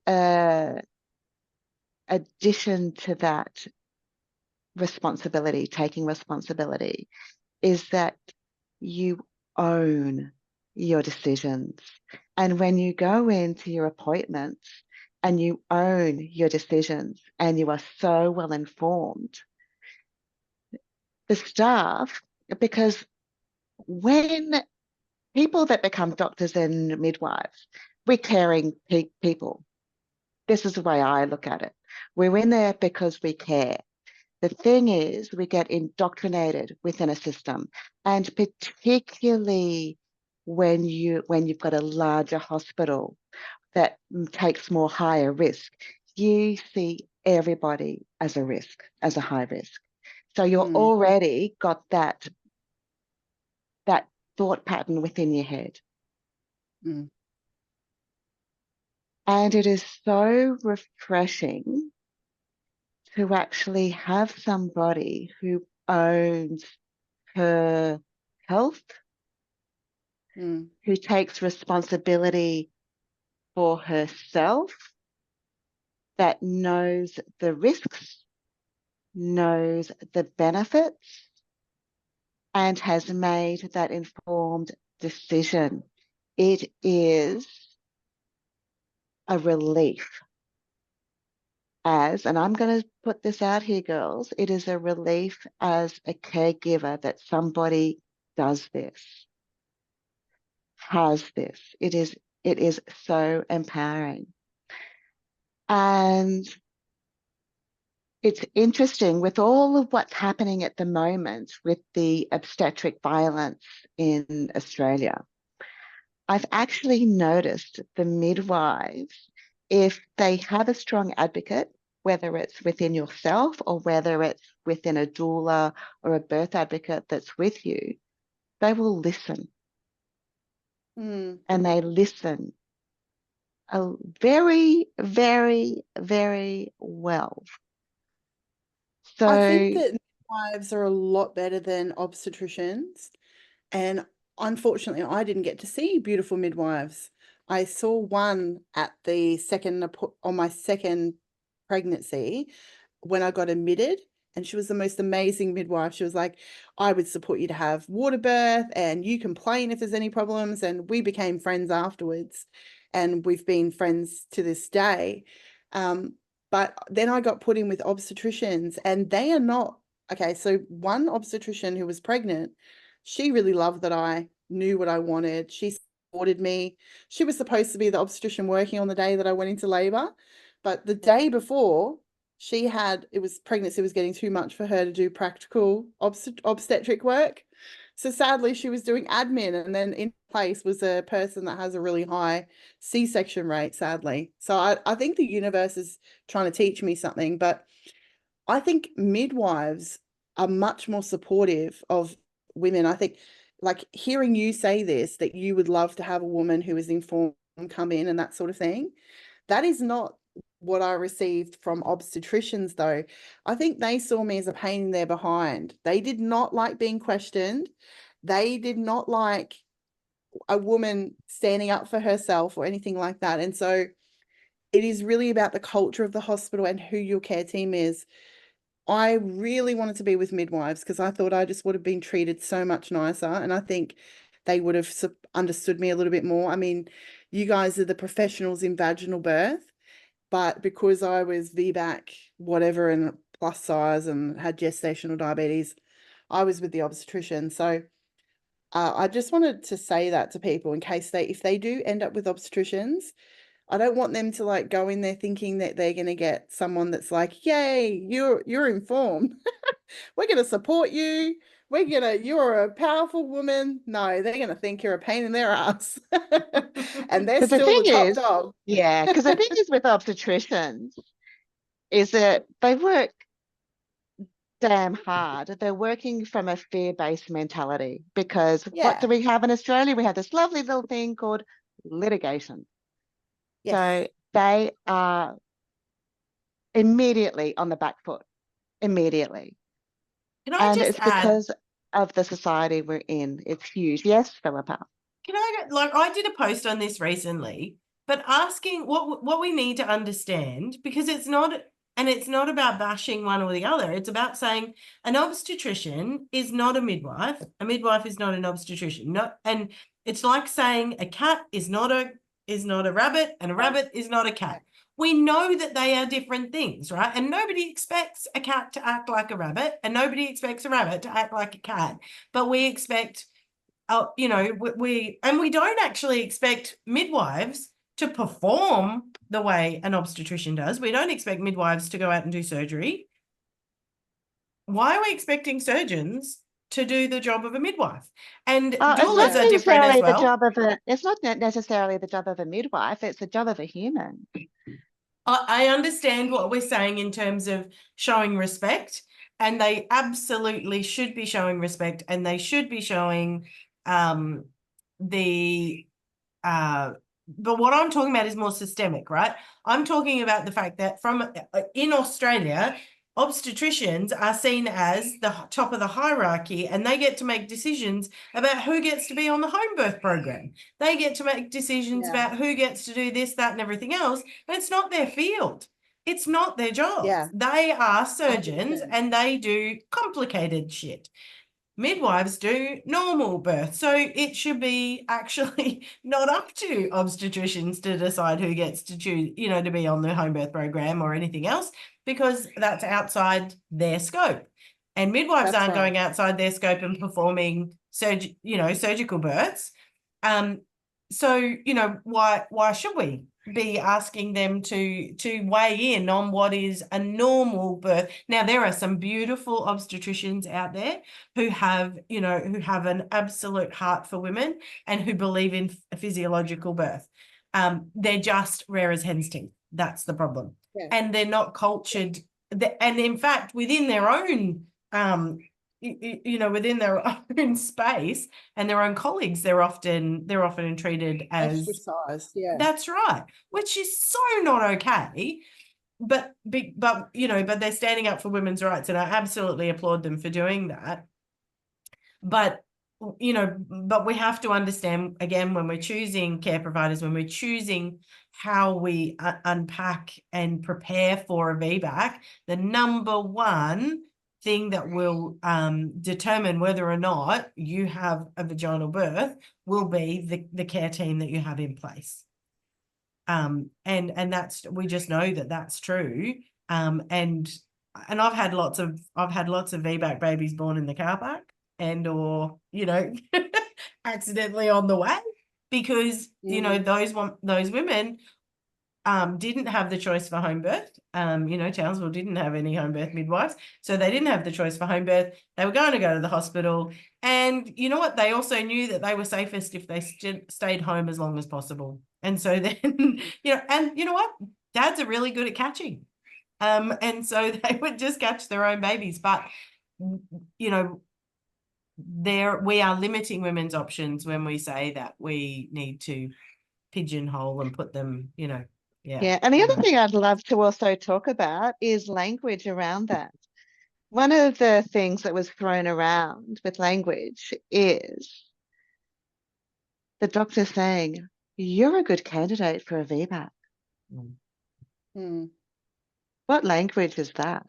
addition to that responsibility, taking responsibility, is that you own your decisions. And when you go into your appointments and you own your decisions and you are so well informed, the staff, because when people that become doctors and midwives, we're caring people. This is the way I look at it. We're in there because we care. The thing is, we get indoctrinated within a system, and particularly when you've got a larger hospital that takes more higher risk, you see everybody as a risk, as a high risk. So you're already got that thought pattern within your head. And it is so refreshing to actually have somebody who owns her health, who takes responsibility for herself, that knows the risks, knows the benefits, and has made that informed decision. It is a relief and I'm going to put this out here, girls, it is a relief as a caregiver that somebody does this, has this. It is so empowering. And it's interesting with all of what's happening at the moment with the obstetric violence in Australia. I've actually noticed the midwives, if they have a strong advocate, whether it's within yourself or whether it's within a doula or a birth advocate that's with you, they will listen. And they listen very, very, very well. So I think that midwives are a lot better than obstetricians. And unfortunately, I didn't get to see beautiful midwives. I saw one at the on my second pregnancy when I got admitted, and she was the most amazing midwife. She was like, I would support you to have water birth and you complain if there's any problems. And we became friends afterwards, and we've been friends to this day. But then I got put in with obstetricians, and they are not, okay, so one obstetrician who was pregnant, she really loved that I knew what I wanted. She supported me. She was supposed to be the obstetrician working on the day that I went into labor, but the day before, pregnancy was getting too much for her to do practical obstetric work. So sadly, she was doing admin, and then in place was a person that has a really high C-section rate, sadly. So I think the universe is trying to teach me something, but I think midwives are much more supportive of women. I think, like, hearing you say this, that you would love to have a woman who is informed come in and that sort of thing, that is not what I received from obstetricians, though. I think they saw me as a pain in their behind. They did not like being questioned. They did not like a woman standing up for herself or anything like that. And so it is really about the culture of the hospital and who your care team is. I really wanted to be with midwives because I thought I just would have been treated so much nicer, and I think they would have understood me a little bit more. I mean, you guys are the professionals in vaginal birth, but because I was VBAC, whatever, and plus size and had gestational diabetes, I was with the obstetrician. So I just wanted to say that to people in case if they do end up with obstetricians, I don't want them to like go in there thinking that they're going to get someone that's like, yay, you're informed. We're going to support you. You're a powerful woman. No, they're going to think you're a pain in their ass. And they're still the top dog. Yeah, because the thing is with obstetricians is that they work damn hard. They're working from a fear-based mentality because what do we have in Australia? We have this lovely little thing called litigation. Yes. So they are immediately on the back foot, immediately. Can I just add, because of the society we're in. It's huge. Yes, Philippa. Can I I did a post on this recently, but asking what we need to understand, because it's not about bashing one or the other. It's about saying an obstetrician is not a midwife. A midwife is not an obstetrician. And it's like saying a cat is not a rabbit and a rabbit is not a cat. We know that they are different things, right? And nobody expects a cat to act like a rabbit, and nobody expects a rabbit to act like a cat. But we expect, we don't actually expect midwives to perform the way an obstetrician does. We don't expect midwives to go out and do surgery. Why are we expecting surgeons to do the job of a midwife? And doulas are different as well. It's not necessarily the job of a midwife. It's the job of a human. I understand what we're saying in terms of showing respect, and they absolutely should be showing respect, and they should be showing but what I'm talking about is more systemic, right? I'm talking about the fact that in Australia, obstetricians are seen as the top of the hierarchy, and they get to make decisions about who gets to be on the home birth program. They get to make decisions about who gets to do this, that, and everything else. And it's not their field. It's not their job. Yeah. They are surgeons and they do complicated shit. midwives do normal birth. So it should be actually not up to obstetricians to decide who gets to choose, to be on the home birth program or anything else, because that's outside their scope. And midwives That's aren't right. going outside their scope and performing surgical births. So, why should we be asking them to weigh in on what is a normal birth? Now, there are some beautiful obstetricians out there who have an absolute heart for women and who believe in physiological birth. They're just rare as hen's teeth. That's the problem. Yeah. And they're not cultured. And in fact, within their own within their own space and their own colleagues, they're often treated as Ostracized, yeah. That's right, which is so not okay. But they're standing up for women's rights, and I absolutely applaud them for doing that. But we have to understand, again, when we're choosing care providers, when we're choosing how we unpack and prepare for a VBAC, the number one thing that will determine whether or not you have a vaginal birth will be the care team that you have in place. And we just know that that's true. And I've had lots of VBAC babies born in the car park or accidentally on the way, because those women didn't have the choice for home birth. Townsville didn't have any home birth midwives, so they didn't have the choice for home birth. They were going to go to the hospital, and you know what? They also knew that they were safest if they stayed home as long as possible. And so then, and you know what? Dads are really good at catching, and so they would just catch their own babies. But we are limiting women's options when we say that we need to pigeonhole and put them, Yeah, and the other thing I'd love to also talk about is language around that. One of the things that was thrown around with language is the doctor saying, you're a good candidate for a VBAC. Mm. What language is that?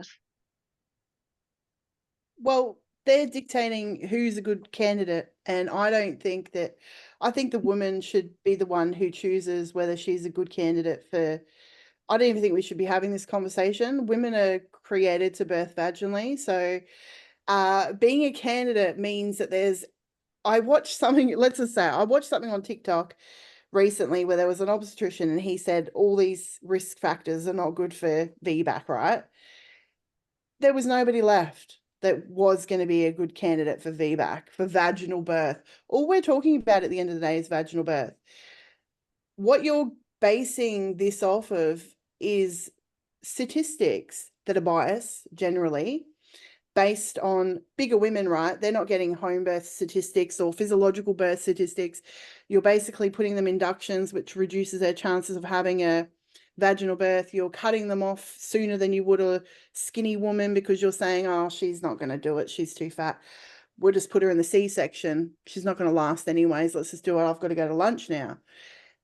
Well, they're dictating who's a good candidate, and I think the woman should be the one who chooses whether she's a good candidate for. I don't even think we should be having this conversation. Women are created to birth vaginally, so being a candidate means that I watched something on TikTok recently where there was an obstetrician and he said all these risk factors are not good for VBAC, right? There was nobody left that was going to be a good candidate for VBAC, for vaginal birth. All we're talking about at the end of the day is vaginal birth. What you're basing this off of is statistics that are biased generally based on bigger women, right? They're not getting home birth statistics or physiological birth statistics. You're basically putting them inductions, which reduces their chances of having a vaginal birth. You're cutting them off sooner than you would a skinny woman because you're saying, oh, she's not going to do it. She's too fat. We'll just put her in the C-section. She's not going to last anyways. Let's just do it. I've got to go to lunch now.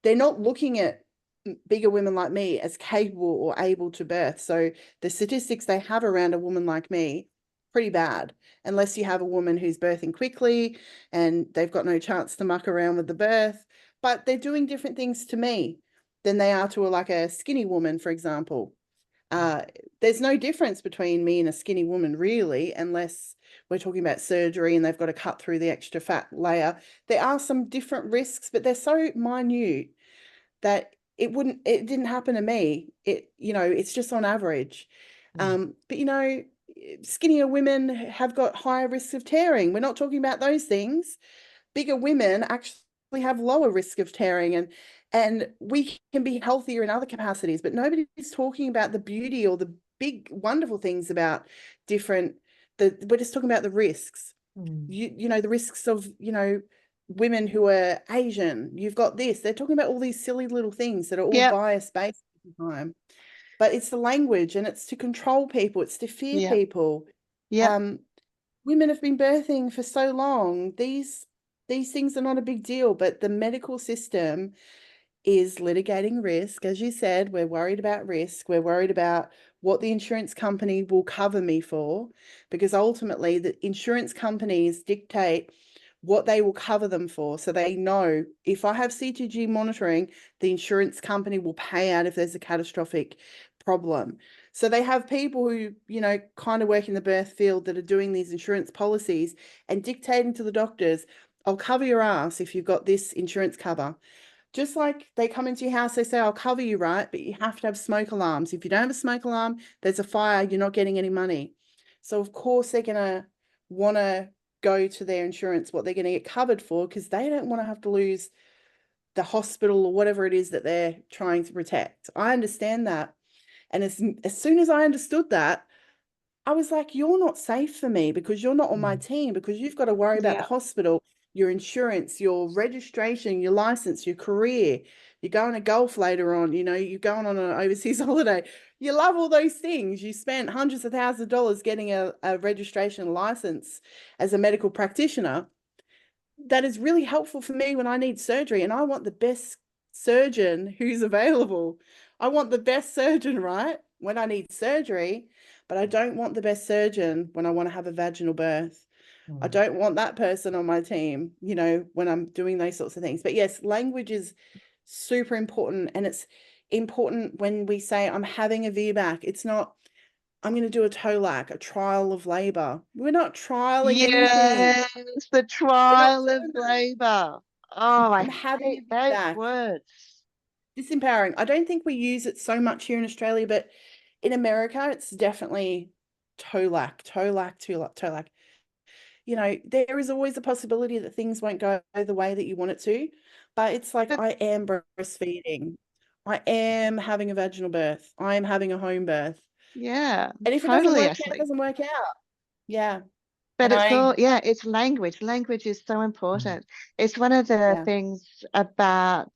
They're not looking at bigger women like me as capable or able to birth. So the statistics they have around a woman like me, pretty bad, unless you have a woman who's birthing quickly and they've got no chance to muck around with the birth. But they're doing different things to me than they are to a skinny woman, for example. There's no difference between me and a skinny woman, really, unless we're talking about surgery and they've got to cut through the extra fat layer. There are some different risks, but they're so minute that it didn't happen to me. It's just on average. But skinnier women have got higher risks of tearing. We're not talking about those things. Bigger women actually have lower risk of tearing, and we can be healthier in other capacities, but nobody's talking about the beauty or the big wonderful things about we're just talking about the risks. The risks of women who are Asian. You've got this. They're talking about all these silly little things that are all bias based at the time. But it's the language, and it's to control people. It's to fear people. Women have been birthing for so long. These things are not a big deal, but the medical system is litigating risk. As you said, we're worried about risk. We're worried about what the insurance company will cover me for, because ultimately the insurance companies dictate what they will cover them for. So they know if I have CTG monitoring, the insurance company will pay out if there's a catastrophic problem. So they have people who, you know, kind of work in the birth field that are doing these insurance policies and dictating to the doctors, I'll cover your ass if you've got this insurance cover. Just like they come into your house, they say, I'll cover you, right? But you have to have smoke alarms. If you don't have a smoke alarm, there's a fire, you're not getting any money. So of course they're going to want to go to their insurance, what they're going to get covered for, because they don't want to have to lose the hospital or whatever it is that they're trying to protect. I understand that. And as soon as I understood that, I was like, you're not safe for me because you're not on my team, because you've got to worry about the hospital, your insurance, your registration, your license, your career. You're going to golf later on, you know, you're going on an overseas holiday. You love all those things. You spent hundreds of thousands of dollars getting a registration license as a medical practitioner. That is really helpful for me when I need surgery, and I want the best surgeon who's available. I want the best surgeon, right, when I need surgery, but I don't want the best surgeon when I want to have a vaginal birth. I don't want that person on my team, you know, when I'm doing those sorts of things. But yes, language is super important, and it's important when we say I'm having a VBAC. It's not, I'm going to do a TOLAC, a trial of labor. We're not trialing anything. Yes, the trial of labor. Oh, I I'm having hate a those VBAC. words. Disempowering. I don't think we use it so much here in Australia, but in America, it's definitely TOLAC. You know, there is always a possibility that things won't go the way that you want it to, but it's like, But I am breastfeeding. I am having a vaginal birth. I am having a home birth. yeah, And if it doesn't totally, work out, it Ashley. doesn't work out. Yeah. But And it's I, all, yeah, it's language. Language is so important. It's one of the Yeah. things about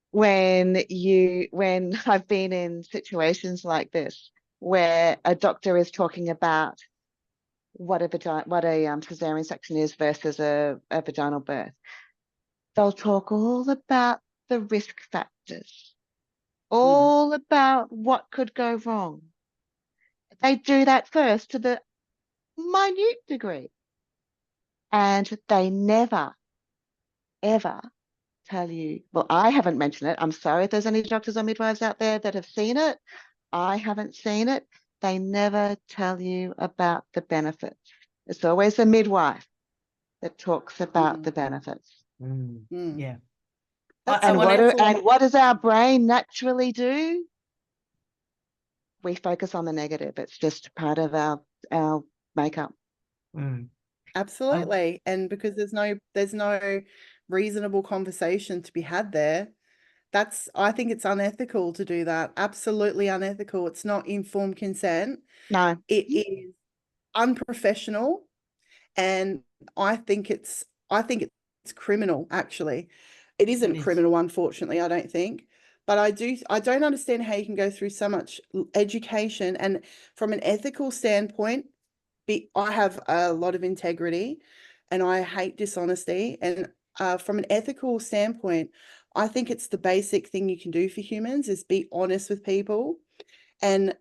when I've been in situations like this where a doctor is talking about what a cesarean section is versus a vaginal birth. They'll talk all about the risk factors, all about what could go wrong. They do that first to the minute degree. And they never, ever tell you, well, I haven't mentioned it. I'm sorry if there's any doctors or midwives out there that have seen it. I haven't seen it. They never tell you about the benefits. It's always the midwife that talks about the benefits. yeah. That's I And want to, what does our brain naturally do? We focus on the negative. It's just part of our makeup. absolutely. And because there's no reasonable conversation to be had there. I think it's unethical to do that. Absolutely unethical. It's not informed consent. No. It is unprofessional, and I think it's criminal, actually. It isn't It is. criminal, unfortunately, I don't think. But I don't understand how you can go through so much education, and from an ethical standpoint, I have a lot of integrity and I hate dishonesty. And from an ethical standpoint, I think it's the basic thing you can do for humans is be honest with people and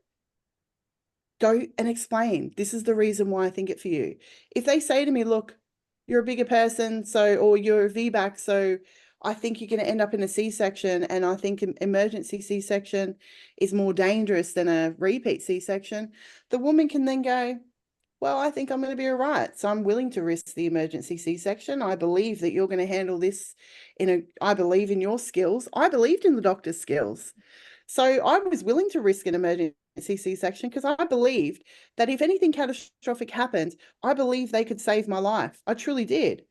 go and explain, this is the reason why I think it for you. If they say to me, look, you're a bigger person, or you're a VBAC, so I think you're going to end up in a C-section, and I think an emergency C-section is more dangerous than a repeat C-section, the woman can then go, well, I think I'm going to be all right. So I'm willing to risk the emergency C-section. I believe that you're going to handle this I believe in your skills. I believed in the doctor's skills. So I was willing to risk an emergency C-section because I believed that if anything catastrophic happened, I believed they could save my life. I truly did.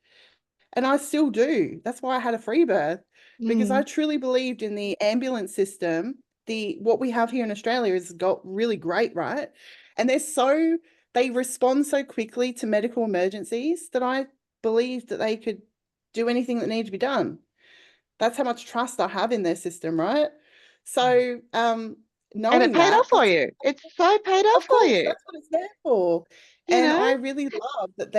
And I still do. That's why I had a free birth, because I truly believed in the ambulance system. What we have here in Australia has got really great, right? And they respond so quickly to medical emergencies that I believed that they could do anything that needed to be done. That's how much trust I have in their system, right? So And knowing it paid that, off for you. It's so paid off of for course, you. that's what it's there for. You And know? I really love that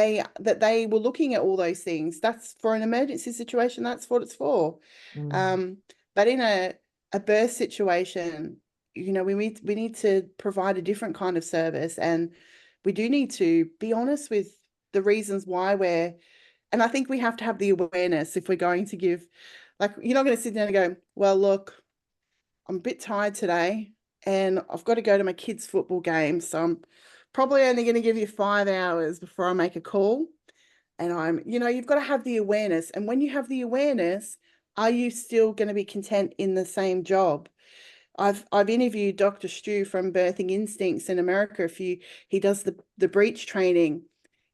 they were looking at all those things. That's for an emergency situation, that's what it's for. But in a birth situation, you know, we need to provide a different kind of service, and we do need to be honest with the reasons why and I think we have to have the awareness if we're going to give, like, you're not going to sit down and go, well, look, I'm a bit tired today and I've got to go to my kids' football game, so I'm probably only going to give you 5 hours before I make a call. And you know, you've got to have the awareness. And when you have the awareness, are you still going to be content in the same job? I've interviewed Dr. Stu from Birthing Instincts in America. He does the breech training,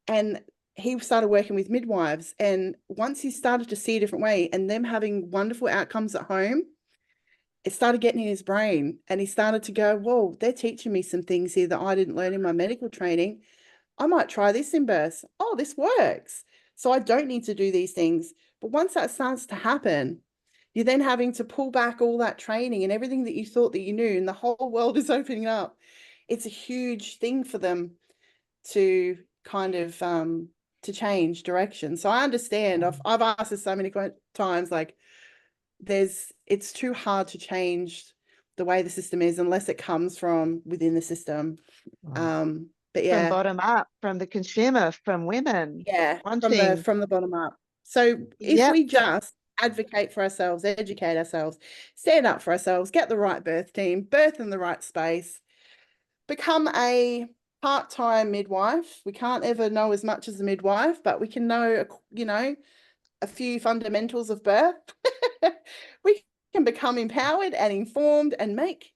and he started working with midwives. And once he started to see a different way and them having wonderful outcomes at home, it started getting in his brain, and he started to go, whoa, they're teaching me some things here that I didn't learn in my medical training. I might try this in birth. Oh, this works. So I don't need to do these things. But once that starts to happen, you're then having to pull back all that training and everything that you thought that you knew, and the whole world is opening up. It's a huge thing for them to kind of to change direction. So I understand. I've asked this so many times, like, it's too hard to change the way the system is unless it comes from within the system. But yeah, from bottom up, from the consumer, from women. yeah, wanting. from the bottom up. So if we just advocate for ourselves, educate ourselves, stand up for ourselves, get the right birth team, birth in the right space, become a part-time midwife. We can't ever know as much as a midwife, but we can know, you know, a few fundamentals of birth. We can become empowered and informed and make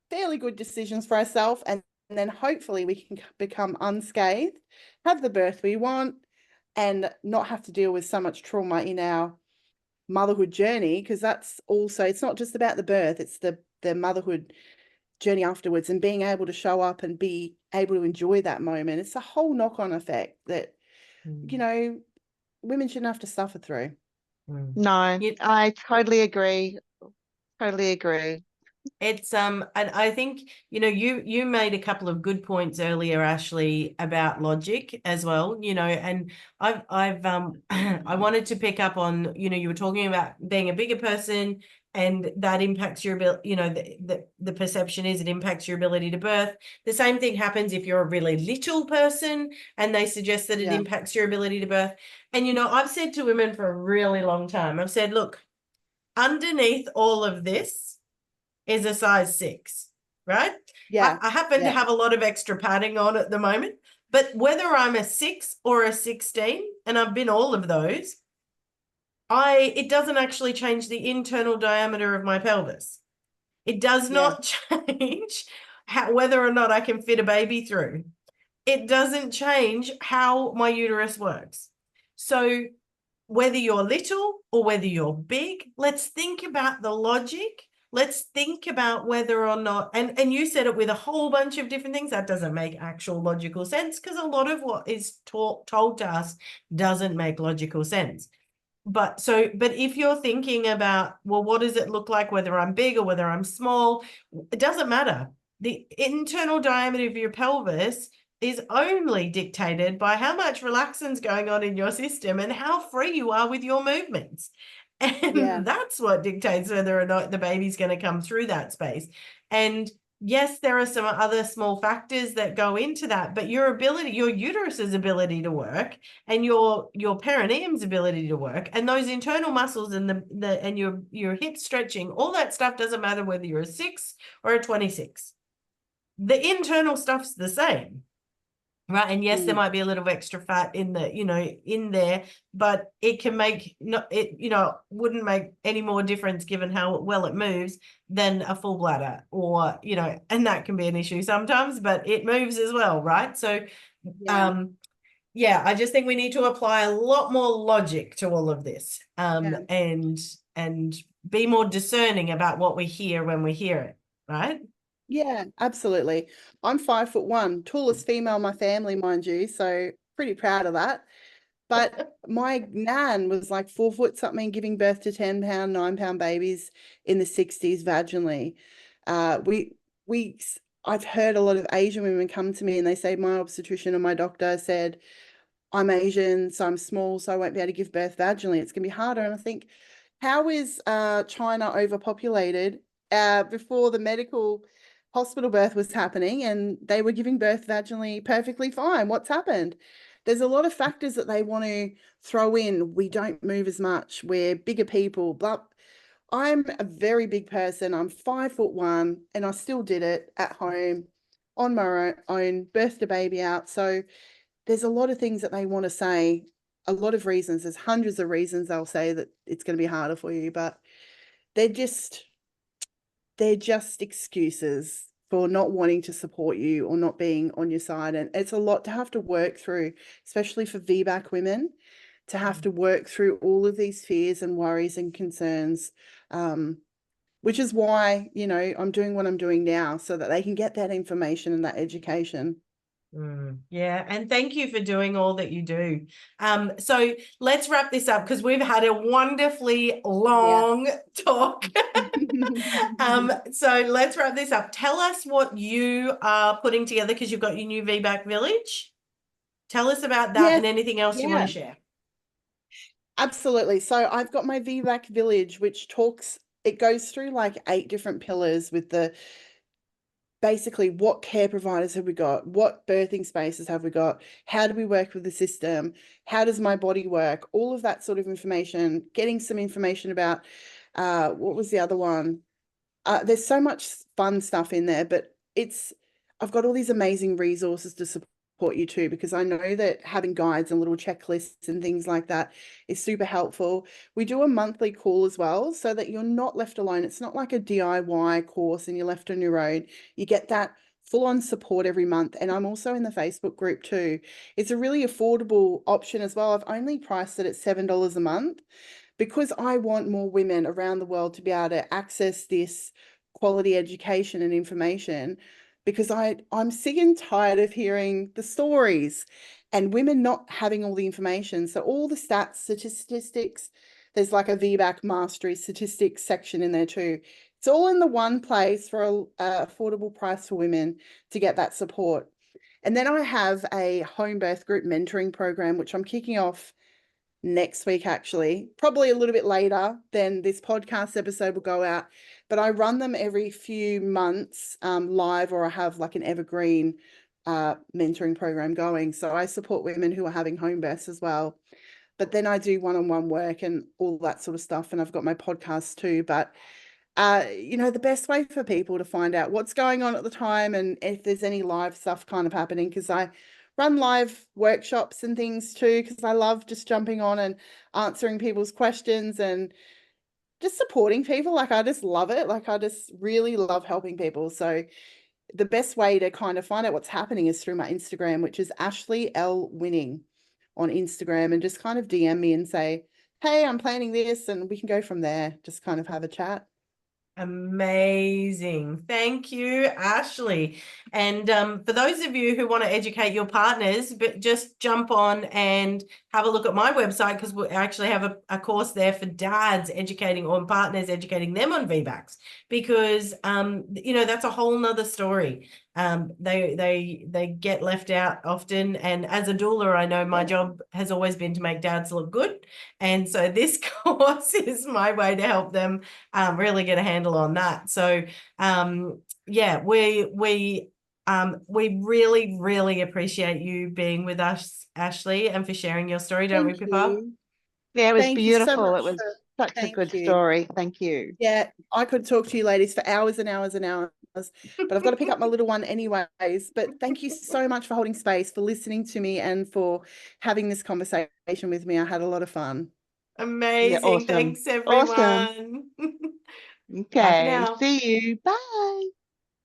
fairly good decisions for ourselves, and then hopefully we can become unscathed, have the birth we want, and not have to deal with so much trauma in our motherhood journey, because that's also, it's not just about the birth, it's the motherhood journey afterwards, and being able to show up and be able to enjoy that moment. It's a whole knock-on effect that, you know, women shouldn't have to suffer through. No, I totally agree. Totally agree. It's and I think, you know, you made a couple of good points earlier, Ashley, about logic as well, you know, and I've I wanted to pick up on, you know, you were talking about being a bigger person, and that impacts your ability, you know, the perception is it impacts your ability to birth. The same thing happens if you're a really little person and they suggest that it impacts your ability to birth. And, you know, I've said to women for a really long time, I've said, look, underneath all of this is a size 6, right? Yeah. I happen to have a lot of extra padding on at the moment, but whether I'm a 6 or a 16, and I've been all of those, it doesn't actually change the internal diameter of my pelvis. It does not change whether or not I can fit a baby through. It doesn't change how my uterus works. So whether you're little or whether you're big, let's think about the logic. Let's think about whether or not, and you said it with a whole bunch of different things, that doesn't make actual logical sense, because a lot of what is told to us doesn't make logical sense. But if you're thinking about, well, what does it look like, whether I'm big or whether I'm small, it doesn't matter. The internal diameter of your pelvis is only dictated by how much relaxant's going on in your system and how free you are with your movements. And that's what dictates whether or not the baby's going to come through that space. And yes, there are some other small factors that go into that, but your uterus's ability to work, and your perineum's ability to work, and those internal muscles and and your hip stretching, all that stuff doesn't matter whether you're a 6 or a 26. The internal stuff's the same. Right. And yes, there might be a little extra fat in there, but it can make wouldn't make any more difference given how well it moves than a full bladder, or, and that can be an issue sometimes, but it moves as well. Right. So, I just think we need to apply a lot more logic to all of this, and be more discerning about what we hear when we hear it. Right. Yeah, absolutely. I'm 5'1", tallest female in my family, mind you, so pretty proud of that. But my nan was like 4 foot something, giving birth to 10-pound, 9-pound babies in the 60s vaginally. I've heard a lot of Asian women come to me and they say, my obstetrician and my doctor said, I'm Asian, so I'm small, so I won't be able to give birth vaginally. It's going to be harder. And I think, how is China overpopulated before the medical hospital birth was happening, and they were giving birth vaginally perfectly fine. What's happened? There's a lot of factors that they want to throw in. We don't move as much. We're bigger people. But I'm a very big person. I'm 5'1", and I still did it at home on my own, birthed a baby out. So there's a lot of things that they want to say, a lot of reasons. There's hundreds of reasons they'll say that it's going to be harder for you, but they're just excuses for not wanting to support you or not being on your side. And it's a lot to have to work through, especially for VBAC women, to have to work through all of these fears and worries and concerns, which is why, you know, I'm doing what I'm doing now, so that they can get that information and that education. Yeah, and thank you for doing all that you do. So let's wrap this up, because we've had a wonderfully long talk. So let's wrap this up. Tell us what you are putting together, because you've got your new VBAC village. Tell us about that and anything else you want to share. Absolutely. So I've got my VBAC village, which it goes through like 8 different pillars with basically what care providers have we got, what birthing spaces have we got, how do we work with the system, how does my body work, all of that sort of information, getting some information about, what was the other one? There's so much fun stuff in there, but I've got all these amazing resources to support you too, because I know that having guides and little checklists and things like that is super helpful. We do a monthly call as well, so that you're not left alone. It's not like a DIY course and you're left on your own. You get that full-on support every month. And I'm also in the Facebook group too. It's a really affordable option as well. I've only priced it at $7 a month, because I want more women around the world to be able to access this quality education and information, because I'm sick and tired of hearing the stories and women not having all the information. So all the stats, statistics, there's like a VBAC mastery statistics section in there too. It's all in the one place for a affordable price for women to get that support. And then I have a home birth group mentoring program, which I'm kicking off next week, actually, probably a little bit later than this podcast episode will go out, but I run them every few months live, or I have like an evergreen mentoring program going. So I support women who are having home births as well, but then I do one-on-one work and all that sort of stuff, and I've got my podcast too. But you know, the best way for people to find out what's going on at the time, and if there's any live stuff kind of happening, because I run live workshops and things too, because I love just jumping on and answering people's questions and just supporting people. Like, I just love it. Like, I just really love helping people. So the best way to kind of find out what's happening is through my Instagram, which is Ashley L Winning on Instagram, and just kind of DM me and say, hey, I'm planning this, and we can go from there. Just kind of have a chat. Amazing. Thank you, Ashley. And for those of you who want to educate your partners, but just jump on and have a look at my website, because we actually have a course there for dads educating, or partners educating them on VBACs, because you know, that's a whole nother story. They get left out often, and as a doula, I know my job has always been to make dads look good, and so this course is my way to help them really get a handle on that. So yeah, we really, really appreciate you being with us, Ashley, and for sharing your story, don't we, Pippa? Yeah, it was Thank beautiful. you so much. It was such a good you. story. Thank you. Yeah, I could talk to you ladies for hours and hours and hours, but I've got to pick up my little one anyways. But thank you so much for holding space, for listening to me, and for having this conversation with me. I had a lot of fun. Amazing. Yeah, awesome. Thanks, everyone. Awesome. Bye for Okay, now. see you. Bye.